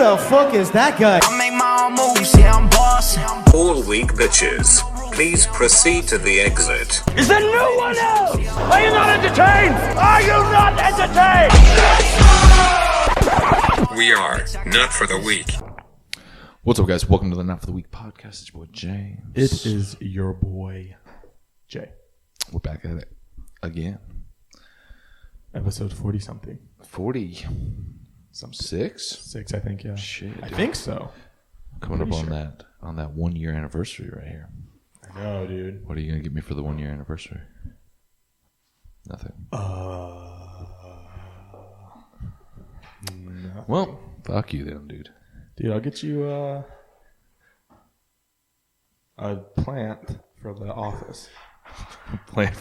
the fuck is that guy? I make my own moves, yeah, I'm bossing. All weak bitches, please proceed to the exit. Is there no one else? Are you not entertained? Are you not entertained? We are not for the weak. What's up, guys? Welcome to the Not for the Week podcast. It's your boy James. It is your boy Jay. We're back at it again. Episode 40 something. 40. Some 6? 6, I think, yeah. Shit, I dude. think so. Coming up Pretty on that 1 year anniversary right here. I know, dude. What are you gonna get me for the 1 year anniversary? Nothing. Nothing. Well, fuck you then, dude. Dude, I'll get you a plant for the office. Plan,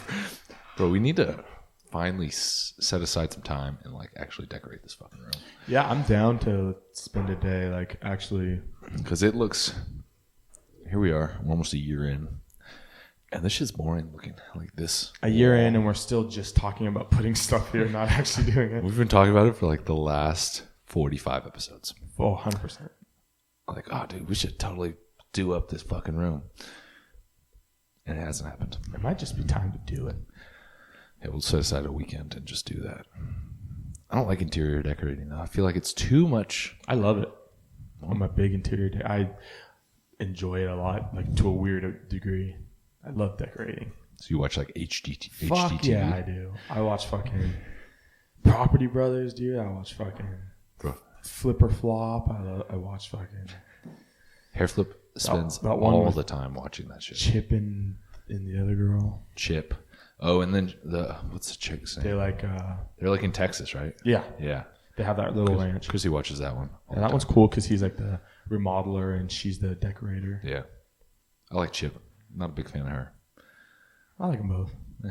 bro. We need to finally set aside some time and like actually decorate this fucking room. Yeah, I'm down to spend a day like actually. Because it looks. Here we are. We're almost a year in, and this shit's boring looking like this. A year in, and we're still just talking about putting stuff here, not actually doing it. We've been talking about it for like the last 45 episodes. Oh, 100%. Like, oh, dude, we should totally do up this fucking room. And it hasn't happened. It might just be time to do it. Yeah, we'll set aside a weekend and just do that. I don't like interior decorating, though. I feel like it's too much. I love it. I'm a big interior. I enjoy it a lot, like to a weird degree. I love decorating. So you watch like HGTV? Fuck yeah, I do. I watch fucking Property Brothers, dude. I watch fucking Flip or Flop. I watch fucking Hairflip spends that one all the time watching that shit. Chip and the other girl. Chip. Oh, and then what's the chick's name? They're like in Texas, right? Yeah. Yeah. They have that little ranch. Chrissy watches that one. And that one's cool because he's like the remodeler and she's the decorator. Yeah. I like Chip. Not a big fan of her. I like them both. Yeah.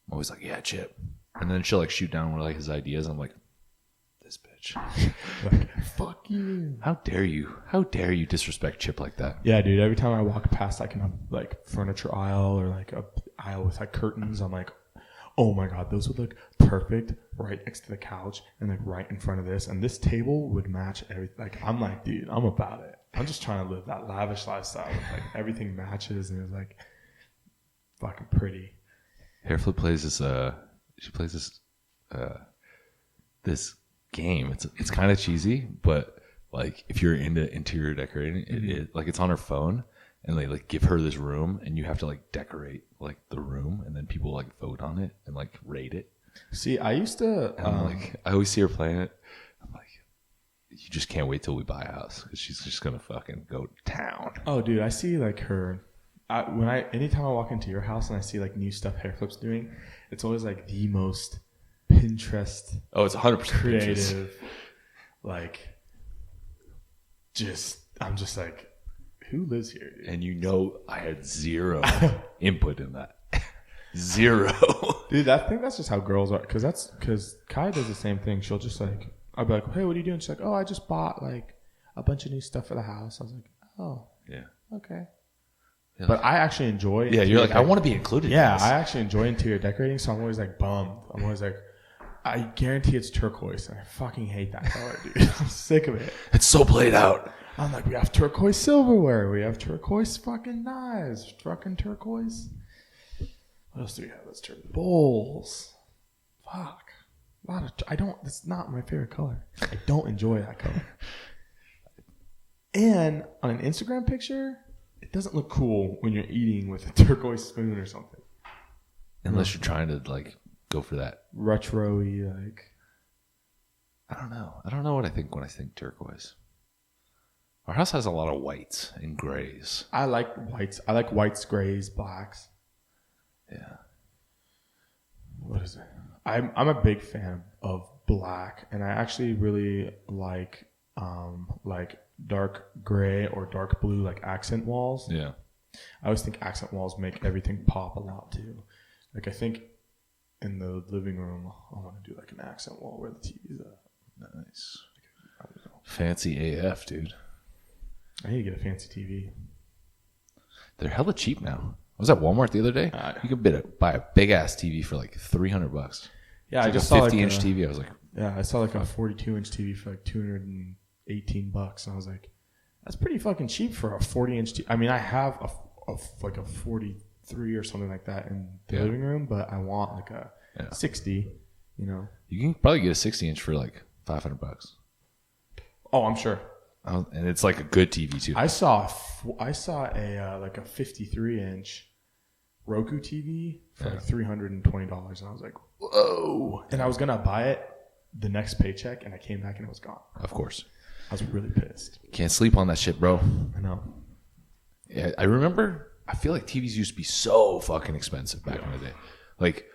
I'm always like, yeah, Chip. And then she'll like shoot down one of like his ideas. I'm like, this bitch. Like, fuck you. How dare you? How dare you disrespect Chip like that? Yeah, dude. Every time I walk past like a like furniture aisle or like a aisle with like curtains, I'm like, oh my god, those would look perfect right next to the couch and like right in front of this, and this table would match everything. Like, I'm like, dude, I'm about it. I'm just trying to live that lavish lifestyle with like everything matches and it's like fucking pretty. Hairflip plays this. She plays this. This game. It's kind of cheesy, but like if you're into interior decorating, it like it's on her phone, and they like give her this room, and you have to like decorate like the room, and then people like vote on it and like rate it. See, I used to. I always see her playing it. I'm like, you just can't wait till we buy a house because she's just gonna fucking go to town. Oh, dude, I see like her. Anytime I walk into your house and I see like new stuff Hairflip's doing, it's always like the most Pinterest. Oh, it's 100% creative. Pinterest. Like, I'm just like, who lives here, dude? And you know, I had zero input in that. Zero. Dude, I think that's just how girls are. Because Kai does the same thing. She'll just like, I'll be like, hey, what are you doing? She's like, oh, I just bought like a bunch of new stuff for the house. I was like, oh, Yeah. okay. Yeah. But I actually enjoy. Yeah, you're like, I want to be included. Yeah, in this. I actually enjoy interior decorating, so I'm always like bummed. I'm always like, I guarantee it's turquoise, and I fucking hate that color, dude. I'm sick of it. It's so played out. I'm like, we have turquoise silverware, we have turquoise fucking knives, fucking turquoise. What else do we have? Let's turn bowls. Fuck. It's not my favorite color. I don't enjoy that color. And on an Instagram picture, it doesn't look cool when you're eating with a turquoise spoon or something. Unless you're trying to like go for that retro-y, like. I don't know what I think when I think turquoise. Our house has a lot of whites and grays. I like whites. I like whites, grays, blacks. Yeah. What is it? I'm a big fan of black, and I actually really like dark gray or dark blue, like accent walls. Yeah. I always think accent walls make everything pop a lot too. Like, I think in the living room, I want to do like an accent wall where the TV's at. Nice. Fancy AF, dude. I need to get a fancy TV. They're hella cheap now. I was at Walmart the other day. You could buy a big ass TV for like $300. Yeah, I like just a saw 50-inch TV. I was like, Yeah, I saw like a 42-inch TV for like $218, and I was like, that's pretty fucking cheap for a 40-inch TV. I mean, I have like a 43 or something like that in the living room, but I want like a 60. You know, you can probably get a 60-inch for like $500. Oh, I'm sure. And it's like a good TV too. I saw a like a 53-inch Roku TV for like $320, and I was like, whoa! And I was gonna buy it the next paycheck, and I came back and it was gone. Of course, I was really pissed. Can't sleep on that shit, bro. I know. Yeah, I remember. I feel like TVs used to be so fucking expensive back in the day. Like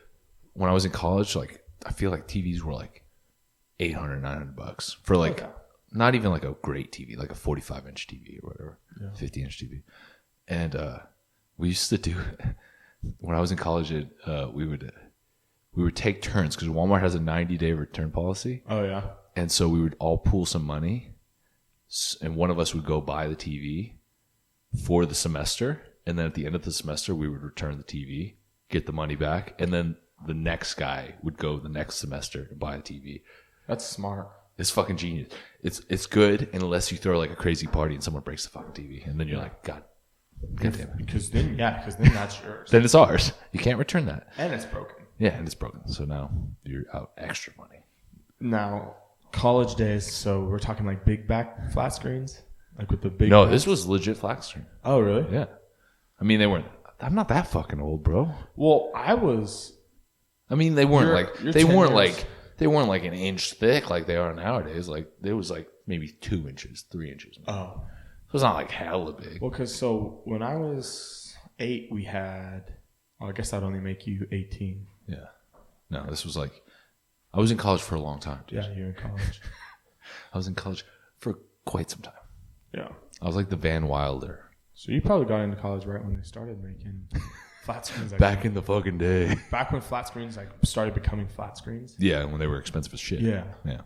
when I was in college, like I feel like TVs were like $800, $900 for like not even like a great TV, like a 45-inch TV or whatever, 50-inch TV. And we used to do when I was in college. We would take turns because Walmart has a 90-day return policy. Oh yeah. And so we would all pool some money, and one of us would go buy the TV for the semester, and then at the end of the semester we would return the TV, get the money back, and then the next guy would go the next semester and buy a TV. That's smart. It's fucking genius. It's good unless you throw like a crazy party and someone breaks the fucking TV, and then you're like, God damn it. Because then that's yours. Then it's ours. You can't return that. And it's broken. Yeah, and it's broken. So now you're out extra money. Now, college days. So we're talking like big back flat screens, like with the big. No, backs? this was legit flat screen. Oh really? Yeah. I mean, they weren't. I'm not that fucking old, bro. Well, I was. I mean, they weren't they weren't like an inch thick like they are nowadays. Like there was like maybe 2 inches, 3 inches. Oh. So it's not like hella big. Well, because so when I was 8, we had. Well, I guess that'd only make you 18. Yeah. No, this was like. I was in college for a long time, dude. Yeah, you're in college. I was in college for quite some time. Yeah. I was like the Van Wilder. So you probably got into college right when they started making flat screens. Back in the fucking day. Back when flat screens like started becoming flat screens. Yeah, when they were expensive as shit. Yeah. Yeah.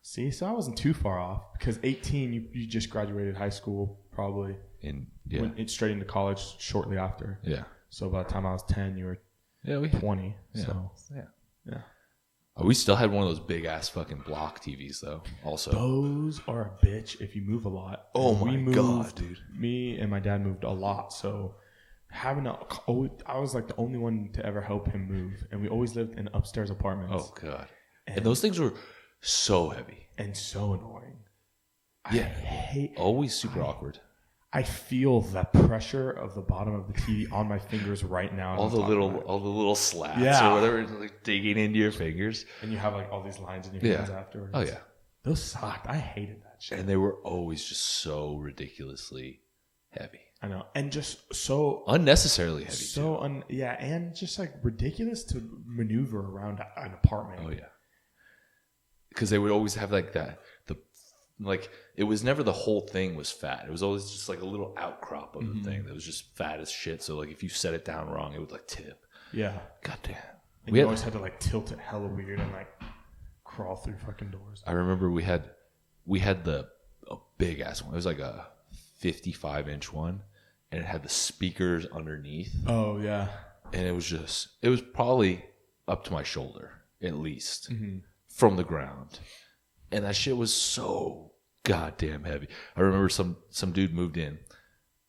See, so I wasn't too far off because 18, you just graduated high school probably. Went straight into college shortly after. Yeah. So by the time I was 10, you were 20. Yeah. So yeah. Oh, we still had one of those big ass fucking block TVs though. Also, those are a bitch if you move a lot. Oh my god, dude! Me and my dad moved a lot, so I was like the only one to ever help him move, and we always lived in upstairs apartments. Oh god! And those things were so heavy and so annoying. Yeah, always super awkward. I feel the pressure of the bottom of the TV on my fingers right now. All the little slats or whatever, like digging into your fingers. And you have like all these lines in your hands afterwards. Oh yeah. Those sucked. I hated that shit. And they were always just so ridiculously heavy. I know. And just so unnecessarily heavy. and just like ridiculous to maneuver around an apartment. Oh yeah. Because they would always have like that like it was never the whole thing was fat. It was always just like a little outcrop of the thing that was just fat as shit. So like if you set it down wrong, it would like tip. Yeah. Goddamn. And we always had to like tilt it hella weird and like crawl through fucking doors. I remember we had a big ass one. It was like a 55-inch one, and it had the speakers underneath. Oh yeah. And it was probably up to my shoulder at least from the ground. And that shit was so goddamn heavy. I remember some dude moved in,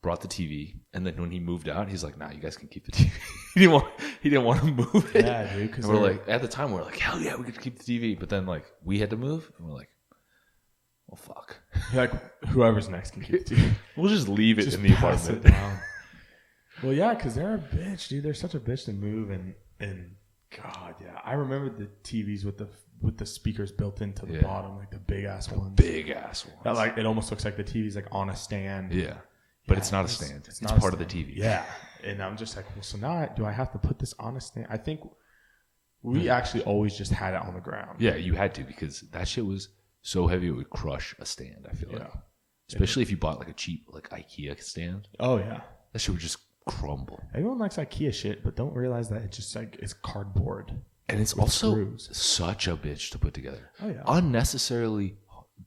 brought the TV, and then when he moved out, he's like, "Nah, you guys can keep the TV." he didn't want to move it. Yeah, dude. Because we're like, at the time, we're like, "Hell yeah, we could keep the TV." But then like we had to move, and we're like, "Well, fuck." Like whoever's next can keep the TV. We'll just leave it in the apartment. Well, yeah, because they're a bitch, dude. They're such a bitch to move, and God, yeah. I remember the TVs with the speakers built into the bottom, like the big ass ones. That like it almost looks like the TV's like on a stand. Yeah. But it's not a stand. It's not part of the TV. Yeah. And I'm just like, well, so now do I have to put this on a stand? I think we actually always just had it on the ground. Yeah, you had to because that shit was so heavy it would crush a stand, I feel like. Especially if you bought like a cheap like IKEA stand. Oh yeah. That shit would just crumble. Everyone likes IKEA shit, but don't realize that it's just like it's cardboard. And it's also such a bitch to put together. Oh yeah. Unnecessarily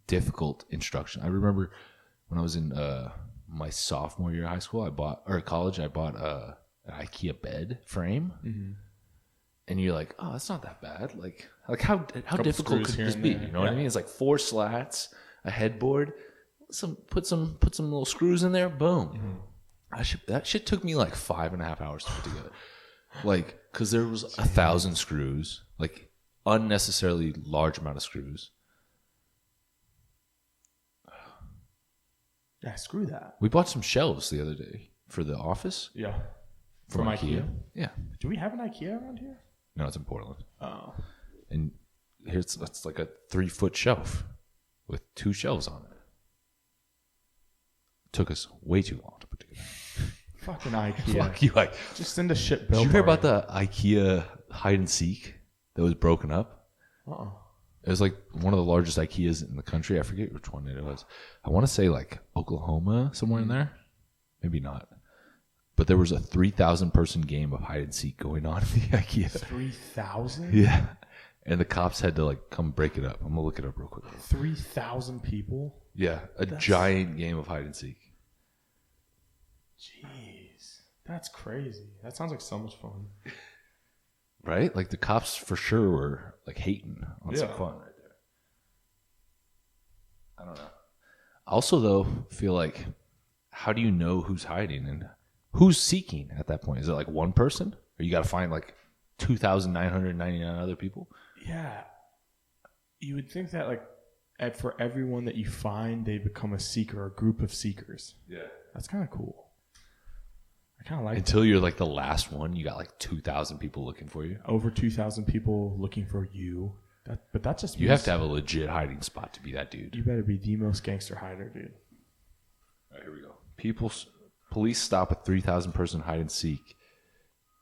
difficult instruction. I remember when I was in my sophomore year of high school, college, I bought an IKEA bed frame. and you're like, oh, it's not that bad. Like how difficult screws could here this and be? there. You know what I mean? It's like 4 slats, a headboard, put some little screws in there, boom. That shit took me like 5.5 hours to put together. Like, because there was 1,000 screws, like unnecessarily large amount of screws. Yeah, screw that. We bought some shelves the other day for the office. Yeah. From IKEA. Yeah. Do we have an IKEA around here? No, it's in Portland. Oh. And it's like a 3-foot shelf with 2 shelves on it. Took us way too long to put together. Fucking IKEA. Fuck you, like. Just send a shit bill. Did you hear about the IKEA hide and seek that was broken up? Uh-uh. It was like one of the largest IKEAs in the country. I forget which one it was. I want to say like Oklahoma, somewhere in there. Maybe not. But there was a 3,000 person game of hide and seek going on in the IKEA. 3,000? Yeah. And the cops had to like come break it up. I'm going to look it up real quick. 3,000 people? Yeah. Giant game of hide and seek. Jeez. That's crazy. That sounds like so much fun. Right? Like the cops for sure were like hating on some Yeah. fun right there. I don't know. I also though feel like, how do you know who's hiding and who's seeking at that point? Is it like one person, or you got to find like 2,999 other people? Yeah. You would think that like for everyone that you find, they become a seeker, a group of seekers. Yeah. That's kind of cool. I kind of like Until you're like the last one, you got like 2,000 people looking for you. over 2,000 people looking for you. But that just You means have to have a legit hiding spot to be that dude. you better be the most gangster hider, dude. All right, here we go. Police stop a 3,000 person hide and seek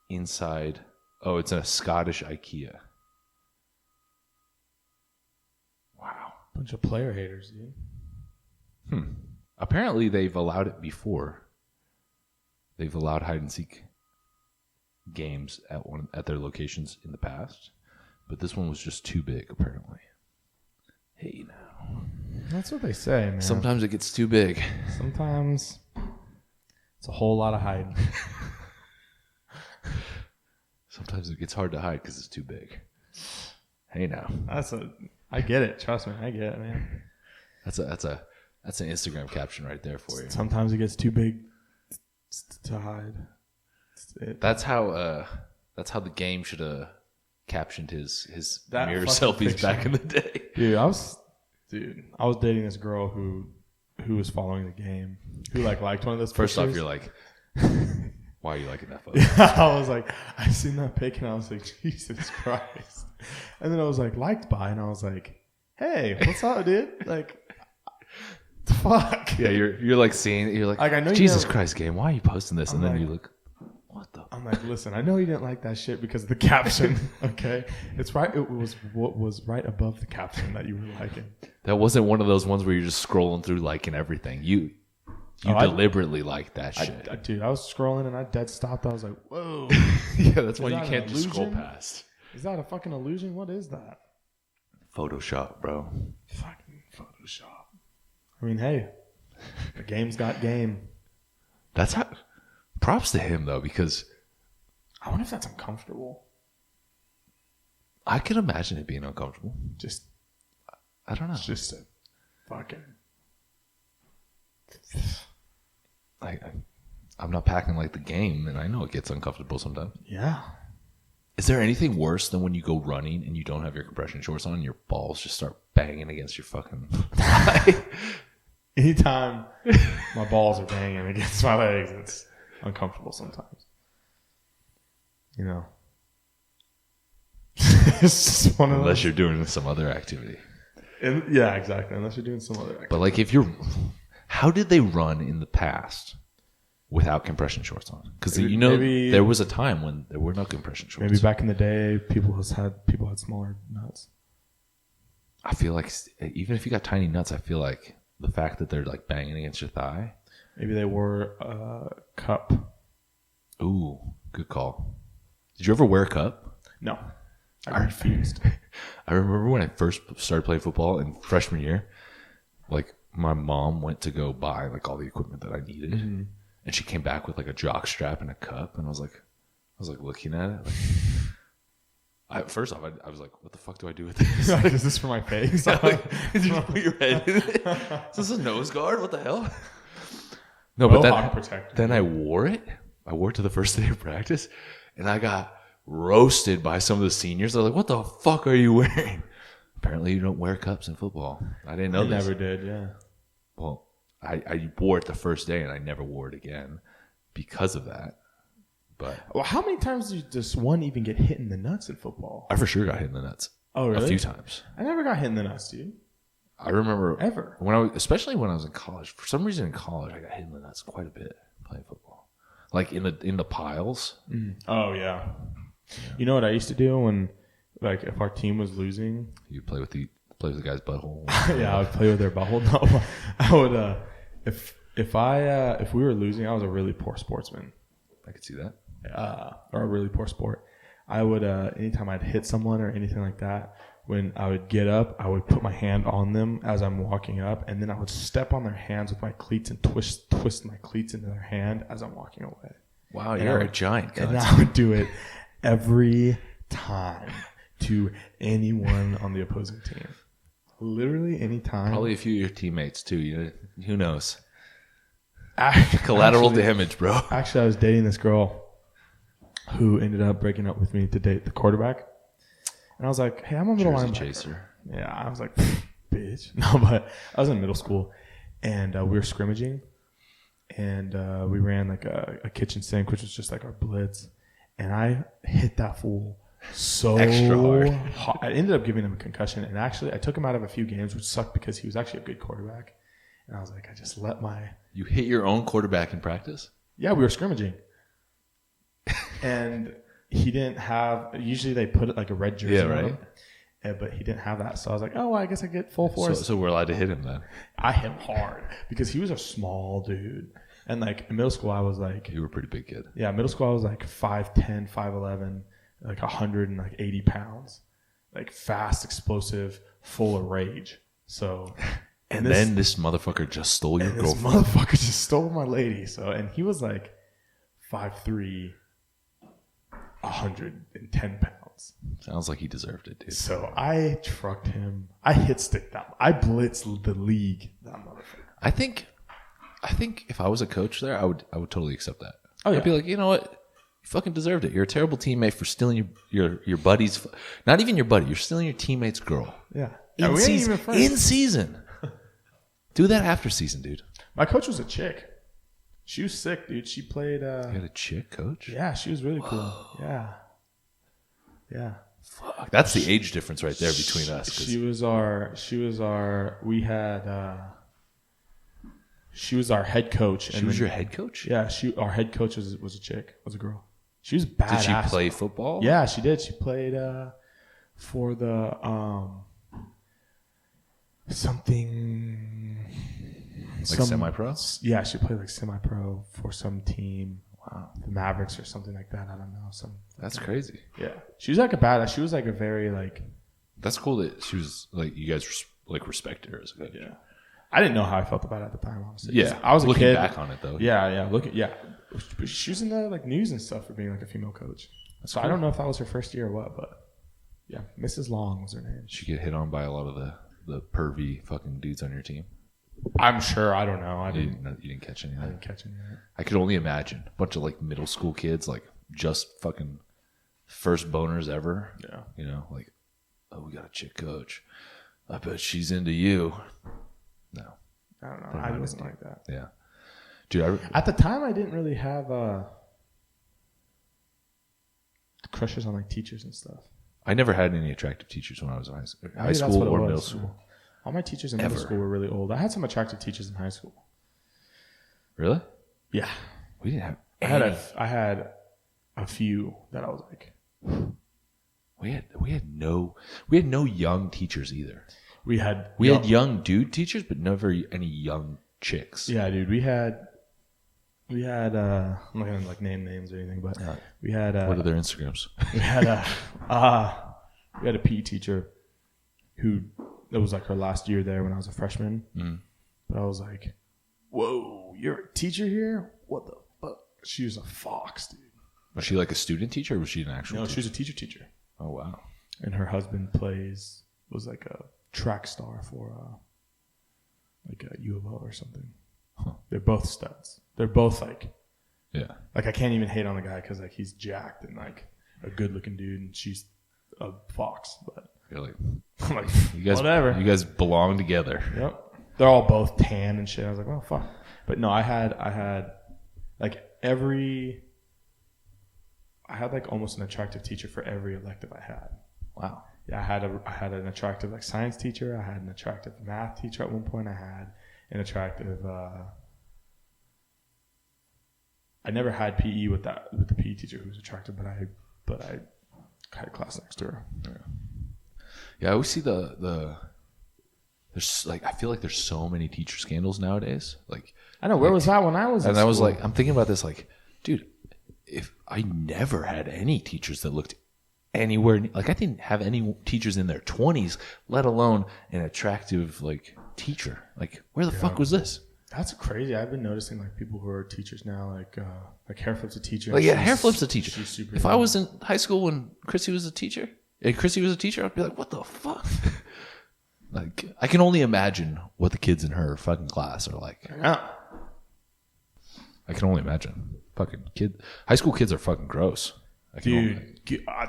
inside. Oh, it's in a Scottish IKEA. Wow. Bunch of player haters, dude. Apparently, they've allowed it before. They've allowed hide and seek games at their locations in the past, but this one was just too big. Apparently. Hey, now. That's what they say, man. Sometimes it gets too big. Sometimes it's a whole lot of hiding. Sometimes it gets hard to hide because it's too big. Hey, now. I get it. Trust me, I get it, man. That's an Instagram caption right there for you. Sometimes it gets too big to hide. That's how the game should have captioned his That mirror fucking selfies picture. back in the day. Dude, I was dating this girl who was following the game, who liked one of those First off, pictures. you're like, why are you liking that photo? I was like, I seen that pic and I was like, Jesus Christ. And then I was like, liked by, and I was like, hey, what's up, dude? Like, the fuck? Yeah, you're like seeing it. You're like I know you Jesus never- Christ, game. Why are you posting this? And I'm then like- you look, what the? I'm like, listen, I know you didn't like that shit because of the caption, okay? It's right. It was what was right above the caption that you were liking. That wasn't one of those ones where you're just scrolling through liking everything. You deliberately liked that shit. Dude, I was scrolling and I dead stopped. I was like, whoa. Yeah, that's why Is you that can't an just scroll illusion? past. Is that a fucking illusion? What is that? Photoshop, bro. Fucking Photoshop. I mean, hey, the game's got game. That's how. Props to him though, because I wonder if that's uncomfortable. I can imagine it being uncomfortable. Just I don't know. a fucking. I'm not packing like the game, and I know it gets uncomfortable sometimes. Yeah. Is there anything worse than when you go running and you don't have your compression shorts on and your balls just start banging against your fucking thigh? Anytime my balls are banging against my legs, it's uncomfortable sometimes. You know. It's just one of Unless those. you're doing some other activity. Yeah, exactly. Unless you're doing some other activity. But like if you're... How did they run in the past without compression shorts on? Because Maybe- there was a time when there were no compression shorts. Maybe back in the day, people had smaller nuts. I feel like even if you got tiny nuts, I feel like the fact that they're like banging against your thigh. Maybe they wore a cup. Ooh, good call. Did you ever wear a cup? No, I refused. I remember when I first started playing football in freshman year, like my mom went to go buy like all the equipment that I needed, and she came back with like a jock strap and a cup, and I was like looking at it, like, First off, I was like, what the fuck do I do with this? Is this for my face? Did you put your head in it? Is this a nose guard? What the hell? No, but Mohawk protector. then I wore it. I wore it to the first day of practice, and I got roasted by some of the seniors. They're like, what the fuck are you wearing? Apparently you don't wear cups in football. I didn't know this. Never did, yeah. Well, I wore it the first day, and I never wore it again because of that. But Well, how many times does one even get hit in the nuts in football? I for sure got hit in the nuts. Oh, really? A few times. I never got hit in the nuts, dude. I remember Ever. especially when I was in college. For some reason in college, I got hit in the nuts quite a bit playing football. Like in the piles. Oh, yeah. You know what I used to do when, like, if our team was losing? You play with the guy's butthole. Yeah, I would play with their butthole. No, I would. If we were losing, I was a really poor sportsman. I could see that. Or a really poor sport. I would anytime I'd hit someone or anything like that, when I would get up, I would put my hand on them as I'm walking up, and then I would step on their hands with my cleats and twist my cleats into their hand as I'm walking away. Wow, you're a giant. And I would do it every time to anyone on the opposing team. Literally any time. Probably a few of your teammates too. Who knows? Collateral damage, bro. Actually, I was dating this girl who ended up breaking up with me to date the quarterback. And I was like, hey, I'm a middle linebacker. Chaser. Yeah, I was like, bitch. No, but I was in middle school, and we were scrimmaging, and we ran like a kitchen sink, which was just like our blitz. And I hit that fool so extra hard. I ended up giving him a concussion, and actually I took him out of a few games, which sucked because he was actually a good quarterback. And I was like, I just let my... You hit your own quarterback in practice? Yeah, we were scrimmaging. And he didn't have... Usually they put like a red jersey on him. But he didn't have that. So I was like, oh, I guess I get full force. So we're allowed to hit him then? I hit him hard because he was a small dude. And like in middle school, I was like... You were a pretty big kid. Yeah, middle school, I was like 5'10", 5'11", like 180 pounds. Like fast, explosive, full of rage. So... And then this motherfucker just stole your girlfriend. This motherfucker just stole my lady. So, and he was like 5'3", 110 pounds. Sounds like he deserved it, dude. So I trucked him. I hit stick that. I blitzed the league. That motherfucker. I think if I was a coach there, I would totally accept that. Oh, yeah. I'd be like, you know what? You fucking deserved it. You're a terrible teammate for stealing your buddy's. Not even your buddy. You're stealing your teammate's girl. Yeah. In season. Do that after season, dude. My coach was a chick. She was sick, dude. She played. You had a chick coach? Yeah, she was really cool. Yeah. Yeah. Fuck. That's the age difference right there between us. She was our. We had. She was our head coach. She was your head coach? Yeah, our head coach was a chick. Was a girl. She was badass. Did she play football? Yeah, she did. She played for the something like semi-pro. Yeah, she played like semi-pro for some team. Wow, the Mavericks or something like that. I don't know. That's crazy. Yeah, she was like a badass. She was like a very like. That's cool that she was like you guys like respected her as a coach. Yeah, I didn't know how I felt about it at the time. Honestly, yeah, I was a looking kid. back on it though. Yeah. She was in the like news and stuff for being like a female coach. So cool. I don't know if that was her first year or what, but yeah, Mrs. Long was her name. She get hit on by a lot of the pervy fucking dudes on your team. I'm sure. I don't know. You didn't catch any of that. I didn't catch any of that. I could only imagine a bunch of like middle school kids, like just fucking first boners ever. Yeah. You know, like, oh, we got a chick coach. I bet she's into you. No. I don't know. I wasn't like that. Yeah. Dude, at the time, I didn't really have crushes on like teachers and stuff. I never had any attractive teachers when I was in high school or middle school. All my teachers in middle school were really old. I had some attractive teachers in high school. Really? Yeah. We didn't have. I had a few that I was like. We had no young teachers either. We had young dude teachers, but never any young chicks. Yeah, dude. We had. I'm not gonna like name names or anything, but we had. What are their Instagrams? We had a PE teacher who it was like her last year there when I was a freshman. Mm. But I was like, "Whoa, you're a teacher here? What the fuck?" She was a fox, dude. Was she like a student teacher, or was she an actual? No, teacher? she was a teacher. Oh wow. And her husband was like a track star for like a U of O or something. Huh. They're both studs. They're both like I can't even hate on the guy because like he's jacked and like a good looking dude, and she's a fox. But you're like, I'm like, you guys, whatever. You guys belong together. Yep. They're all both tan and shit. I was like, oh fuck. But no, I had like I had like almost an attractive teacher for every elective I had. Wow. Yeah, I had an attractive like science teacher. I had an attractive math teacher at one point. I had an attractive. I never had PE with the PE teacher who was attractive, but I had a class next to her. Yeah, I always see there's like, I feel like there's so many teacher scandals nowadays. Like, I know, where was that when I was in I was school? like, I'm thinking about this, like, dude, if I never had any teachers that looked anywhere, like I didn't have any teachers in their 20s, let alone an attractive like teacher. Like, where the fuck was this? That's crazy. I've been noticing like people who are teachers now, like Hairflip's a teacher. Like, yeah, Hairflip's a teacher. She's super if I was in high school when Chrissy was a teacher, I'd be like, what the fuck? Like, I can only imagine what the kids in her fucking class are like. Yeah. I can only imagine. Fucking high school kids are fucking gross. Dude,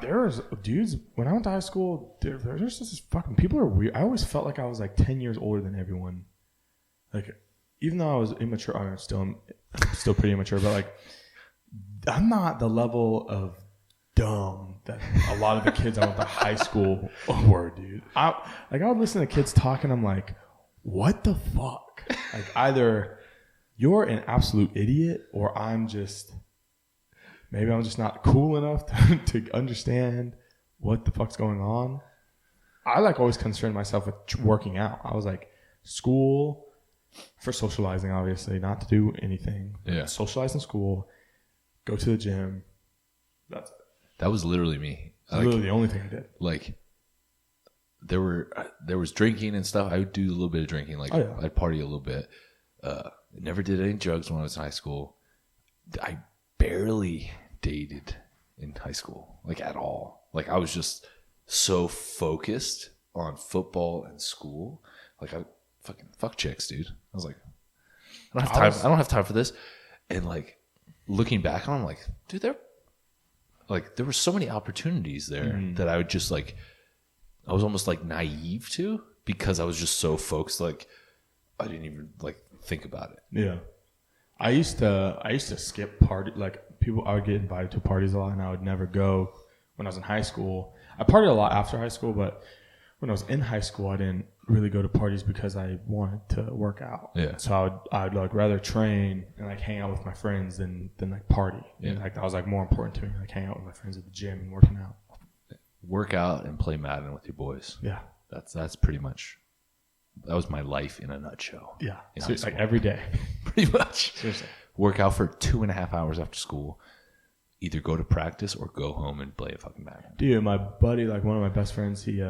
there was dudes when I went to high school. There's just this fucking people are weird. I always felt like I was like 10 years older than everyone. Like, even though I was immature, I'm still pretty immature, but like, I'm not the level of dumb that a lot of the kids I went to high school were, dude. I would listen to kids talking. I'm like, what the fuck? Like, either you're an absolute idiot, or maybe I'm just not cool enough to understand what the fuck's going on. I like always concerned myself with working out. I was like, school for socializing, obviously, not to do anything. Yeah. Socialize in school, go to the gym. That's it. That was literally me. Literally the only thing I did. Like, there was drinking and stuff. I would do a little bit of drinking. Like, I'd party a little bit. Never did any drugs when I was in high school. I barely dated in high school, like, at all. Like, I was just so focused on football and school. Like, I fucking fuck chicks, dude. I was like, I don't have time for this. And like, looking back on, I'm like, dude, there were so many opportunities there that I would just like, I was almost like naive to, because I was just so focused. Like, I didn't even like think about it. Yeah. I used to skip party, like I would get invited to parties a lot, and I would never go when I was in high school. I partied a lot after high school, but when I was in high school, I didn't really go to parties because I wanted to work out. Yeah. So I'd like rather train and like hang out with my friends than like party. Yeah. And like that was like more important to me, like hang out with my friends at the gym and working out. Work out and play Madden with your boys. Yeah. That's pretty much, that was my life in a nutshell. Yeah. So like every day. Pretty much. Seriously. Work out for 2.5 hours after school. Either go to practice or go home and play a fucking Madden. Dude, my buddy, like one of my best friends, he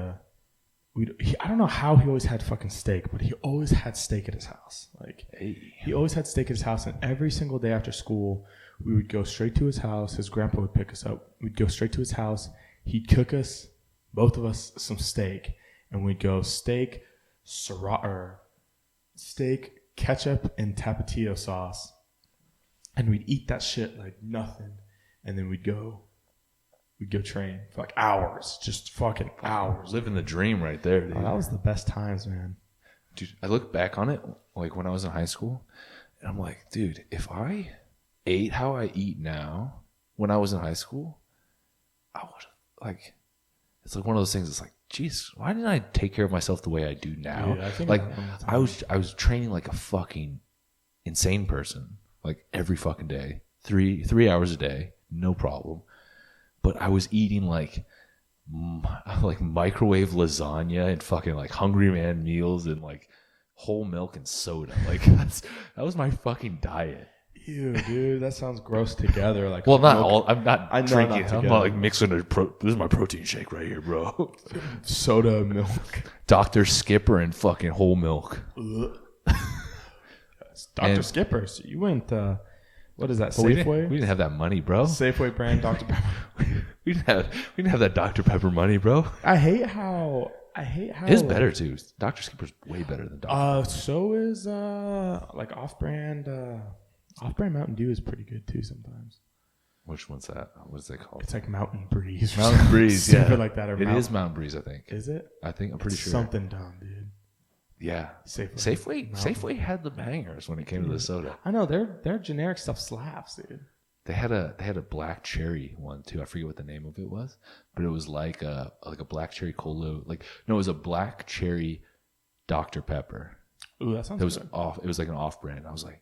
I don't know how he always had fucking steak, but he always had steak at his house. Like, he always had steak at his house, and every single day after school, we would go straight to his house. His grandpa would pick us up. We'd go straight to his house. He'd cook us, both of us, some steak, and we'd go steak, ketchup, and tapatio sauce, and we'd eat that shit like nothing, and then we'd go train for like hours, just fucking hours. Living the dream right there, dude. Oh, that was the best times, man. Dude, I look back on it, like when I was in high school, and I'm like, dude, if I ate how I eat now when I was in high school, I would like, it's like one of those things. It's like, geez, why didn't I take care of myself the way I do now? Yeah, I think like, I was training like a fucking insane person, like every fucking day, 3 hours a day, no problem. But I was eating like microwave lasagna and fucking like Hungry Man meals and like whole milk and soda. Like, that was my fucking diet. Ew, dude, that sounds gross together. Like, well, not milk. all. I'm not drinking. Not I'm not like mixing this is my protein shake right here, bro. Soda, milk, Dr. Skipper, and fucking whole milk. Dr. Skipper. So you went. what is that? But Safeway? we didn't have that money, bro. Safeway brand Dr. Pepper. we didn't have that Dr. Pepper money, bro. I hate how It's better too. Dr. Skipper's way better than Dr. So is like off-brand Mountain Dew is pretty good too sometimes. Which one's that? What is it called? It's like Mountain Breeze. Mountain Breeze, yeah. Something like that. Or It is Mountain Breeze, I think. Is it? I'm pretty sure. Something dumb, dude. Yeah. Safeway had the bangers when it came to the soda. I know their generic stuff slaps, dude. They had a black cherry one too. I forget what the name of it was, but it was like a black cherry cola. It was a black cherry Dr. Pepper. Ooh, that sounds It was good. off. It was like an off-brand. I was like,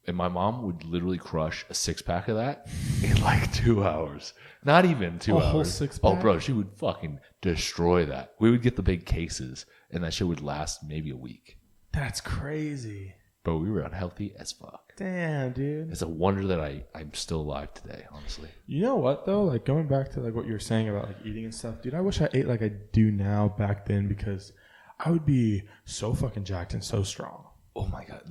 and my mom would literally crush a 6-pack of that in like 2 hours. Not even 2 hours. A whole 6-pack? Oh, bro, she would fucking destroy that. We would get the big cases, and that shit would last maybe a week. That's crazy. But we were unhealthy as fuck. Damn, dude. It's a wonder that I'm still alive today, honestly. You know what though? Like going back to like what you were saying about like eating and stuff, dude. I wish I ate like I do now back then because I would be so fucking jacked and so strong. Oh my god!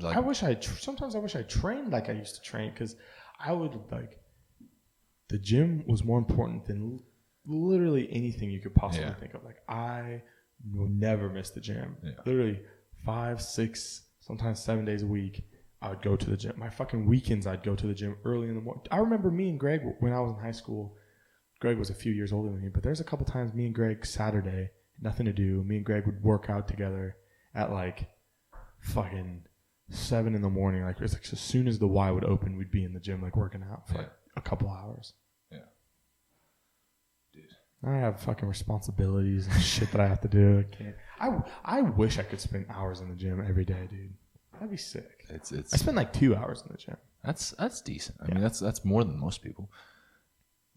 Sometimes I wish I trained like I used to train because I would like the gym was more important than literally anything you could possibly think of. Like I will never miss the gym. Yeah. Literally 5, 6, sometimes 7 days a week. I would go to the gym. My fucking weekends, I'd go to the gym early in the morning. I remember me and Greg when I was in high school. Greg was a few years older than me, but there's a couple times me and Greg Saturday, nothing to do. Me and Greg would work out together at like fucking 7 in the morning. Like it's like as soon as the Y would open, we'd be in the gym like working out for like a couple hours. Yeah, dude. I have fucking responsibilities and shit that I have to do. I can't. I wish I could spend hours in the gym every day, dude. That'd be sick. I spend like 2 hours in the gym. That's decent. I mean, that's more than most people.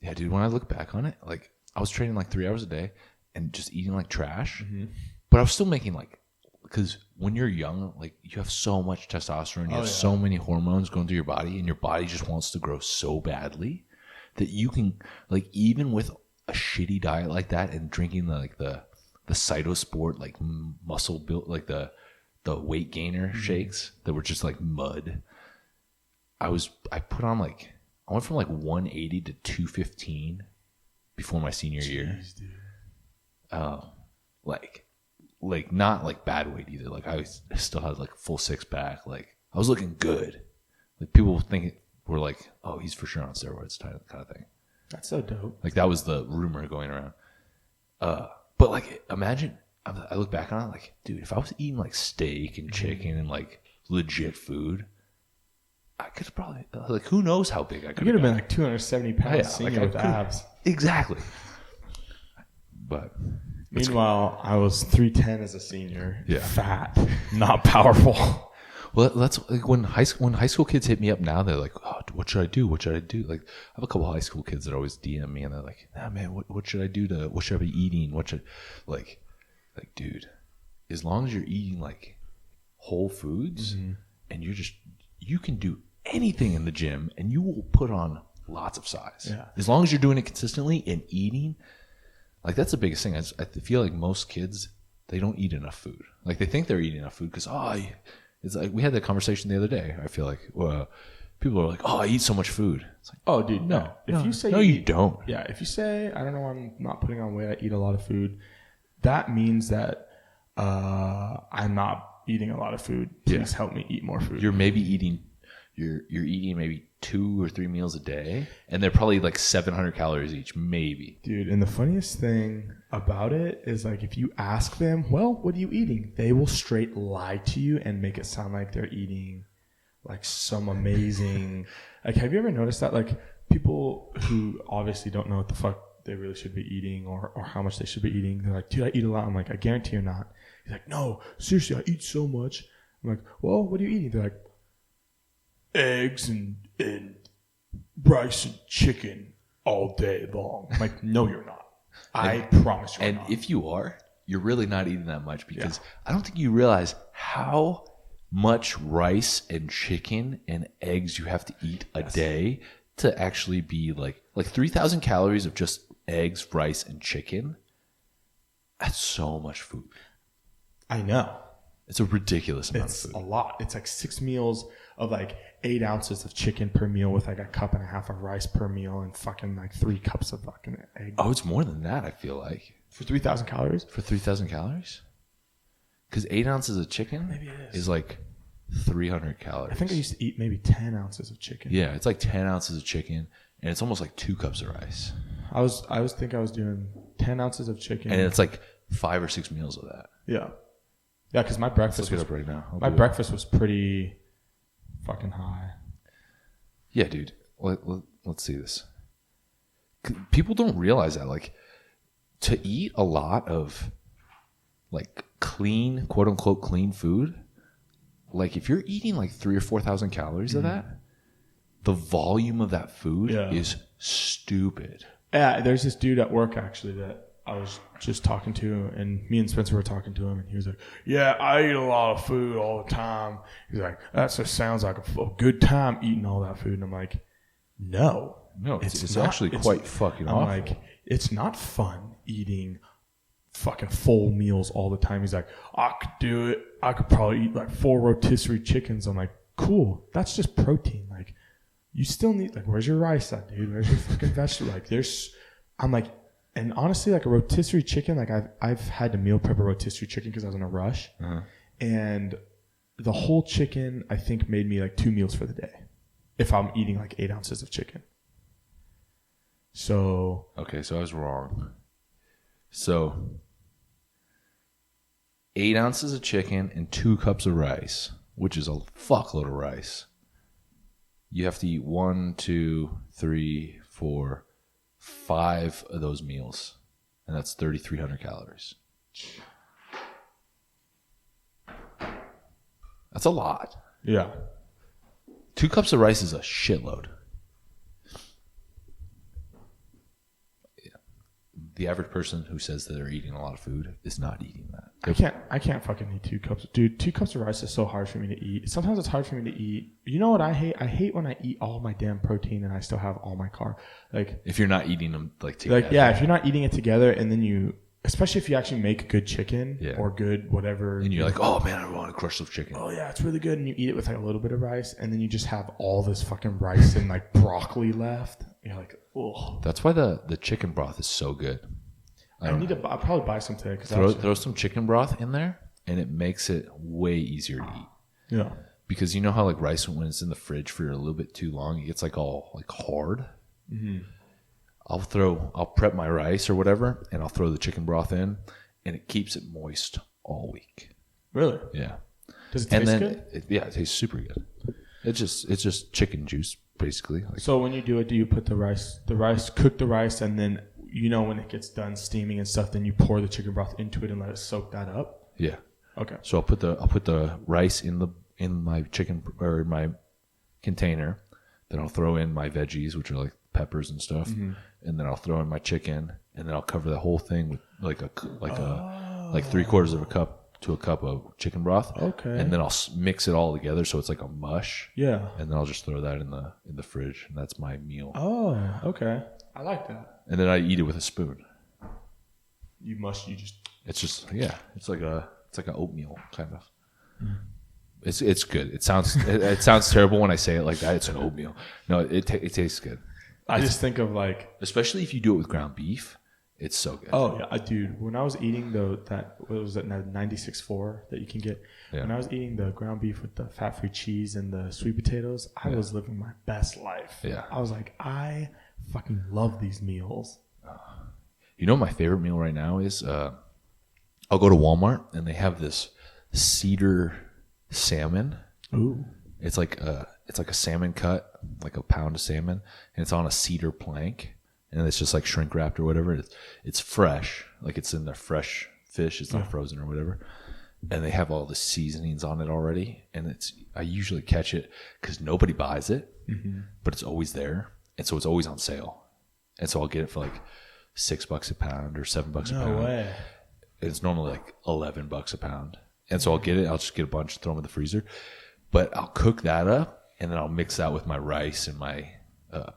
Yeah, dude. When I look back on it, like I was training like 3 hours a day and just eating like trash, but I was still making like. Because when you're young, like you have so much testosterone, you have so many hormones going through your body, and your body just wants to grow so badly that you can, like, even with a shitty diet like that and drinking the Cytosport like muscle build, like the weight gainer shakes that were just like mud. I put on like I went from like 180 to 215 before my senior year. Dude. Like not like bad weight either. Like I still had like a full 6-pack. Like I was looking good. Like people were like, "Oh, he's for sure on steroids," kind of thing. That's so dope. Like that was the rumor going around. But like imagine, I look back on it like, dude, if I was eating like steak and chicken and like legit food, I could have probably like who knows how big I could have been like 270 pounds senior with abs. Exactly. But. Meanwhile, I was 310 as a senior. Yeah. Fat, not powerful. Well, that's like when high school kids hit me up now. They're like, "Oh, what should I do? What should I do?" Like, I have a couple of high school kids that always DM me, and they're like, "Nah, man, what should I do what should I be eating? What should like, dude, as long as you're eating like whole foods and you can do anything in the gym, and you will put on lots of size. Yeah. As long as you're doing it consistently and eating." Like, that's the biggest thing. I feel like most kids, they don't eat enough food. Like, they think they're eating enough food because, it's like we had that conversation the other day. I feel like people are like, "Oh, I eat so much food." It's like, oh, dude, no. If you say you don't. Yeah, if you say, I don't know, I'm not putting on weight, I eat a lot of food, that means that I'm not eating a lot of food. Please help me eat more food. You're maybe eating, you're eating maybe 2 or 3 meals a day, and they're probably like 700 calories each, maybe. Dude, and the funniest thing about it is, like, if you ask them, well, what are you eating? They will straight lie to you and make it sound like they're eating like some amazing, like, have you ever noticed that? Like, people who obviously don't know what the fuck they really should be eating or how much they should be eating, they're like, dude, I eat a lot. I'm like, I guarantee you're not. He's like, no, seriously, I eat so much. I'm like, well, what are you eating? They're like, eggs and rice and chicken all day long. I'm like, no, you're not. I promise you're not. And if you are, you're really not eating that much because I don't think you realize how much rice and chicken and eggs you have to eat a day to actually be like 3,000 calories of just eggs, rice, and chicken. That's so much food. I know. It's a ridiculous amount It's of a food. lot. It's like 6 meals of like 8 ounces of chicken per meal with like a cup and a half of rice per meal and fucking like 3 cups of fucking egg. Oh, it's more than that, I feel like. For 3,000 calories? For 3,000 calories? Because 8 ounces of chicken Maybe it is like 300 calories. I think I used to eat maybe 10 ounces of chicken. Yeah, it's like 10 ounces of chicken, and it's almost like 2 cups of rice. I was doing 10 ounces of chicken. And it's like 5 or 6 meals of that. Yeah. Yeah, because my Let's breakfast look it was up right now. my breakfast was pretty fucking high. Yeah, dude. Let's see this. People don't realize that. Like, to eat a lot of, like, clean, quote unquote, clean food, like, if you're eating like 3,000 or 4,000 calories of that, the volume of that food is stupid. Yeah, there's this dude at work actually that I was just talking to, and me and Spencer were talking to him, and he was like, "Yeah, I eat a lot of food all the time." He's like, "That just sounds like a good time eating all that food." And I'm like, "No, It's not. actually quite fucking I'm awful. like, it's not fun eating fucking full meals all the time. He's like, "I could do it. I could probably eat like 4 rotisserie chickens." I'm like, "Cool, that's just protein. Like, you still need like, where's your rice at, dude? Where's your fucking vegetable? Like, I'm like." And honestly, like a rotisserie chicken, like I've had to meal prep a rotisserie chicken because I was in a rush, and the whole chicken I think made me like 2 meals for the day, if I'm eating like 8 ounces of chicken. So Okay, so I was wrong. So 8 ounces of chicken and 2 cups of rice, which is a fuckload of rice. You have to eat 1, 2, 3, 4, 5 of those meals, and that's 3,300 calories. That's a lot. yeah, 2 cups of rice is a shitload. The average person who says that they're eating a lot of food is not eating that. I can't fucking eat 2 cups, dude. 2 cups of rice is so hard for me to eat. Sometimes it's hard for me to eat. You know what I hate? I hate when I eat all my damn protein and I still have all my carb. Like If you're not eating them like together. yeah, if you're not eating it together and then you, especially if you actually make good chicken or good whatever, And you're like, oh man, I want to crush some chicken. oh yeah, it's really good, and you eat it with like a little bit of rice, and then you just have all this fucking rice and like broccoli left. You're like, oh, That's why the chicken broth is so good. I'll probably buy some today because Throw some chicken broth in there, and it makes it way easier to eat. yeah, Because you know how like rice, when it's in the fridge for a little bit too long, it gets like all like hard. Mm-hmm. I'll prep my rice or whatever, and I'll throw the chicken broth in, and it keeps it moist all week. really. Yeah. Does it taste good? It tastes super good. It's just chicken juice basically. Like, So when you do it, do you put cook the rice, and then when it gets done steaming and stuff, then you pour the chicken broth into it and let it soak that up? yeah. Okay. So I'll put the rice in my chicken or in my container. Then I'll throw in my veggies, which are like peppers and stuff, and then I'll throw in my chicken, and then I'll cover the whole thing with like 3/4 of a cup to a cup of chicken broth. Okay. And then I'll mix it all together so it's like a mush. Yeah. And then I'll just throw that in the fridge, and that's my meal. Oh, okay. I like that. And then I eat it with a spoon. It's It's like an oatmeal kind of. It's good. It sounds terrible when I say it like that. It's an oatmeal. No, it tastes good. I just think of like, Especially if you do it with ground beef, it's so good. oh yeah, dude. When I was eating what was that 96.4 that you can get? Yeah. When I was eating the ground beef with the fat-free cheese and the sweet potatoes, I was living my best life. Yeah. I was like, I fucking love these meals. You know what my favorite meal right now is? I'll go to Walmart and they have this cedar salmon. Ooh. It's like a salmon cut, like a pound of salmon, and it's on a cedar plank, and it's just like shrink wrapped or whatever. It's fresh, like it's in the fresh fish. It's not frozen or whatever. And they have all the seasonings on it already, and I usually catch it because nobody buys it, but it's always there, and so it's always on sale, and so I'll get it for like $6 a pound or $7 a pound. No way. It's normally like $11 a pound, and so I'll get it. I'll just get a bunch, throw them in the freezer, but I'll cook that up, and then I'll mix that with my rice and my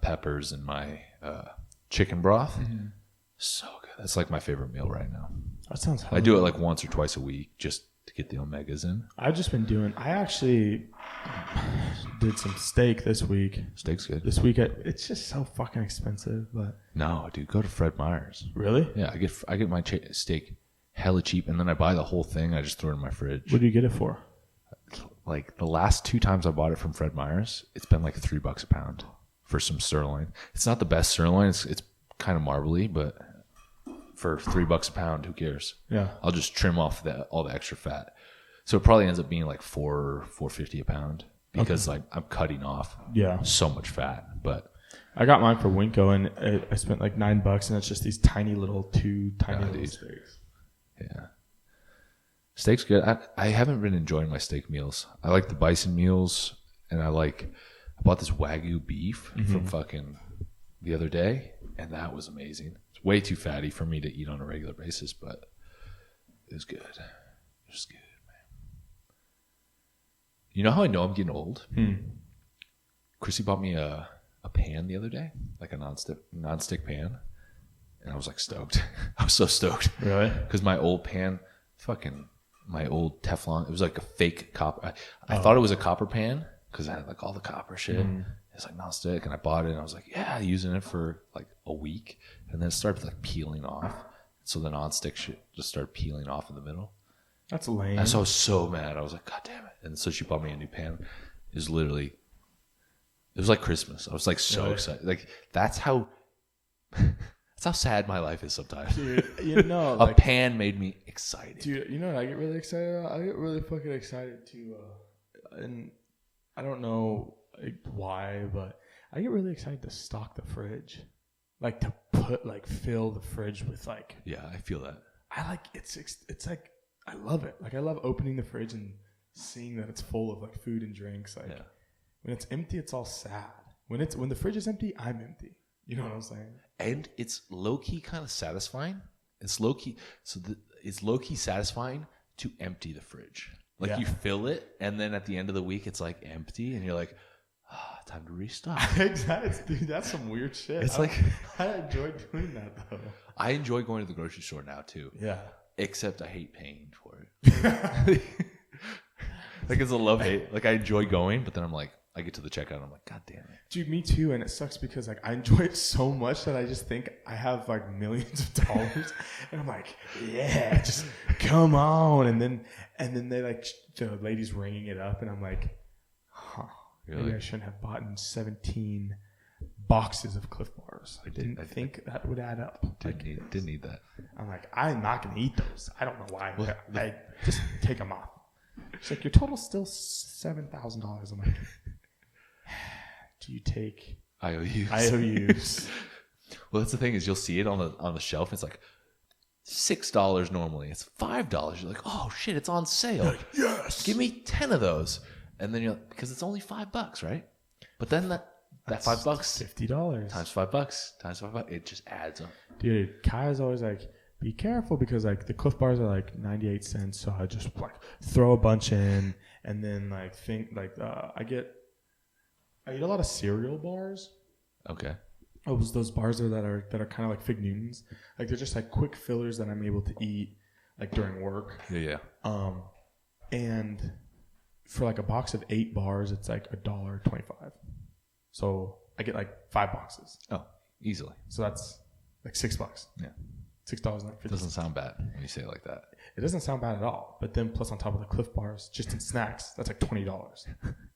peppers and my chicken broth. So good. That's like my favorite meal right now. That sounds. I do it like once or twice a week, just to get the omegas in. I've just been I actually did some steak this week. Steak's good. This week, it's just so fucking expensive. But No, dude, go to Fred Meyer's. really, Yeah, I get my steak hella cheap, and then I buy the whole thing. I just throw it in my fridge. what do you get it for? Like the last 2 times I bought it from Fred Meyer's, it's been like $3 a pound for some sirloin. It's not the best sirloin. It's kind of marbly, but for $3 a pound, who cares? Yeah. I'll just trim off all the extra fat. So it probably ends up being like $4.50 a pound because like I'm cutting off so much fat. But I got mine for Winco, and I spent like $9, and it's just these tiny little steaks. Yeah. Steak's good. I haven't been enjoying my steak meals. I like the bison meals, and I bought this Wagyu beef from fucking the other day, and that was amazing. It's way too fatty for me to eat on a regular basis, but it was good. It was good, man. You know how I know I'm getting old? Chrissy bought me a pan the other day, like a nonstick pan, and I was like stoked. I was so stoked. Really? Because my old pan, my old Teflon, it was like a fake copper. I thought it was a copper pan because I had like all the copper shit. It's like nonstick, and I bought it, and I was like, yeah, using it for like a week, and then it started like peeling off. So the nonstick shit just started peeling off in the middle. That's lame. And so I was so mad. I was like, God damn it! And so she bought me a new pan. It was like Christmas. I was like so excited. Like that's how sad my life is sometimes. Dude, you know, a pan made me excited. Dude, you know what I get really excited about? I get really fucking excited to, and I don't know why, but I get really excited to stock the fridge. Like to fill the fridge with like. Yeah, I feel that. I like, it's like, I love it. Like I love opening the fridge and seeing that it's full of like food and drinks. Like when it's empty, it's all sad. When the fridge is empty, I'm empty. You know what I'm saying? And it's low key kind of satisfying. It's low key. It's low key satisfying to empty the fridge. Like you fill it, and then at the end of the week, it's like empty, and you're like, time to restock. Exactly, dude. That's some weird shit. It's like I enjoy doing that though. I enjoy going to the grocery store now too. Yeah. Except I hate paying for it. Like it's a love hate. Like I enjoy going, but then I'm like, I get to the checkout and I'm like, God damn it. Dude, me too. And it sucks because like I enjoy it so much that I just think I have like millions of dollars. And I'm like, yeah, just come on. And then they like, the lady's ringing it up and I'm like, maybe I shouldn't have bought 17 boxes of Cliff Bars. I didn't think that would add up. Didn't need that. I'm like, I'm not going to eat those. I don't know why. I just take them off. She's like, your total's still $7,000. I'm like, do you take IOUs? Well, that's the thing is you'll see it on the shelf. It's like $6 normally. It's $5. You're like, oh shit, it's on sale. Like, yes, give me 10 of those. And then you're like, because it's only $5, right? But then that $5, $50 times $5, it just adds up. Dude, Kai's always like, be careful because like the Cliff Bars are like 98 cents. So I just like throw a bunch in, and then like I eat a lot of cereal bars. Okay. Oh, those bars that are kind of like Fig Newtons. Like they're just like quick fillers that I'm able to eat like during work. Yeah. And for like a box of 8 bars, it's like $1.25. So I get like 5 boxes. Oh, easily. So that's like $6. Yeah. $6.50. Doesn't sound bad when you say it like that. It doesn't sound bad at all. But then plus on top of the Cliff Bars, just in snacks, that's like $20.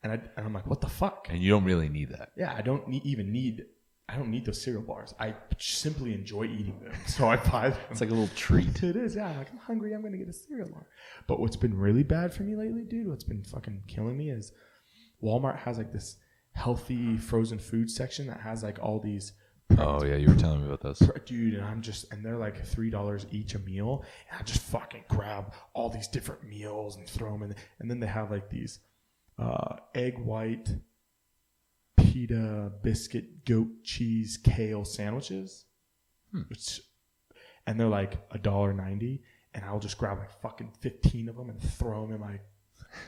And I'm like, what the fuck? And you don't really need that. Yeah, I don't need those cereal bars. I simply enjoy eating them. So I buy them. It's like a little treat. It is, yeah. I'm like, I'm hungry. I'm going to get a cereal bar. But what's been really bad for me lately, dude, what's been fucking killing me is Walmart has like this healthy frozen food section that has like all these. Oh, yeah. You were telling me about this. Dude, and they're like $3 each a meal. And I just fucking grab all these different meals and throw them in. And then they have like these egg white, pita, biscuit, goat cheese, kale sandwiches. And they're like $1.90. And I'll just grab like fucking 15 of them and throw them in my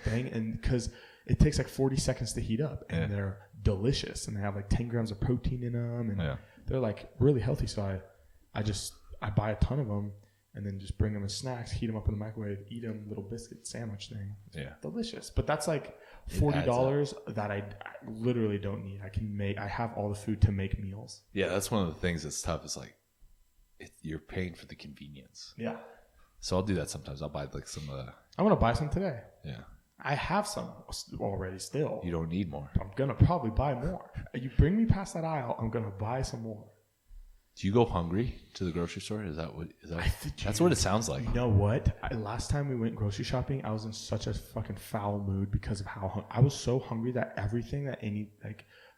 thing. And because it takes like 40 seconds to heat up. And they're delicious. And they have like 10 grams of protein in them. And they're like really healthy. So I buy a ton of them. and then just bring them as snacks, heat them up in the microwave, eat them, little biscuit sandwich thing. It's delicious. But that's like $40 that I literally don't need. I have all the food to make meals. Yeah, that's one of the things that's tough. Is like you're paying for the convenience. Yeah. So I'll do that sometimes. I'll buy like some of the. I'm gonna buy some today. Yeah. I have some already. Still. You don't need more. I'm gonna probably buy more. You bring me past that aisle, I'm gonna buy some more. Do you go hungry to the grocery store? That's what it sounds like. You know what? Last time we went grocery shopping, I was in such a fucking foul mood because of how I was so hungry that everything that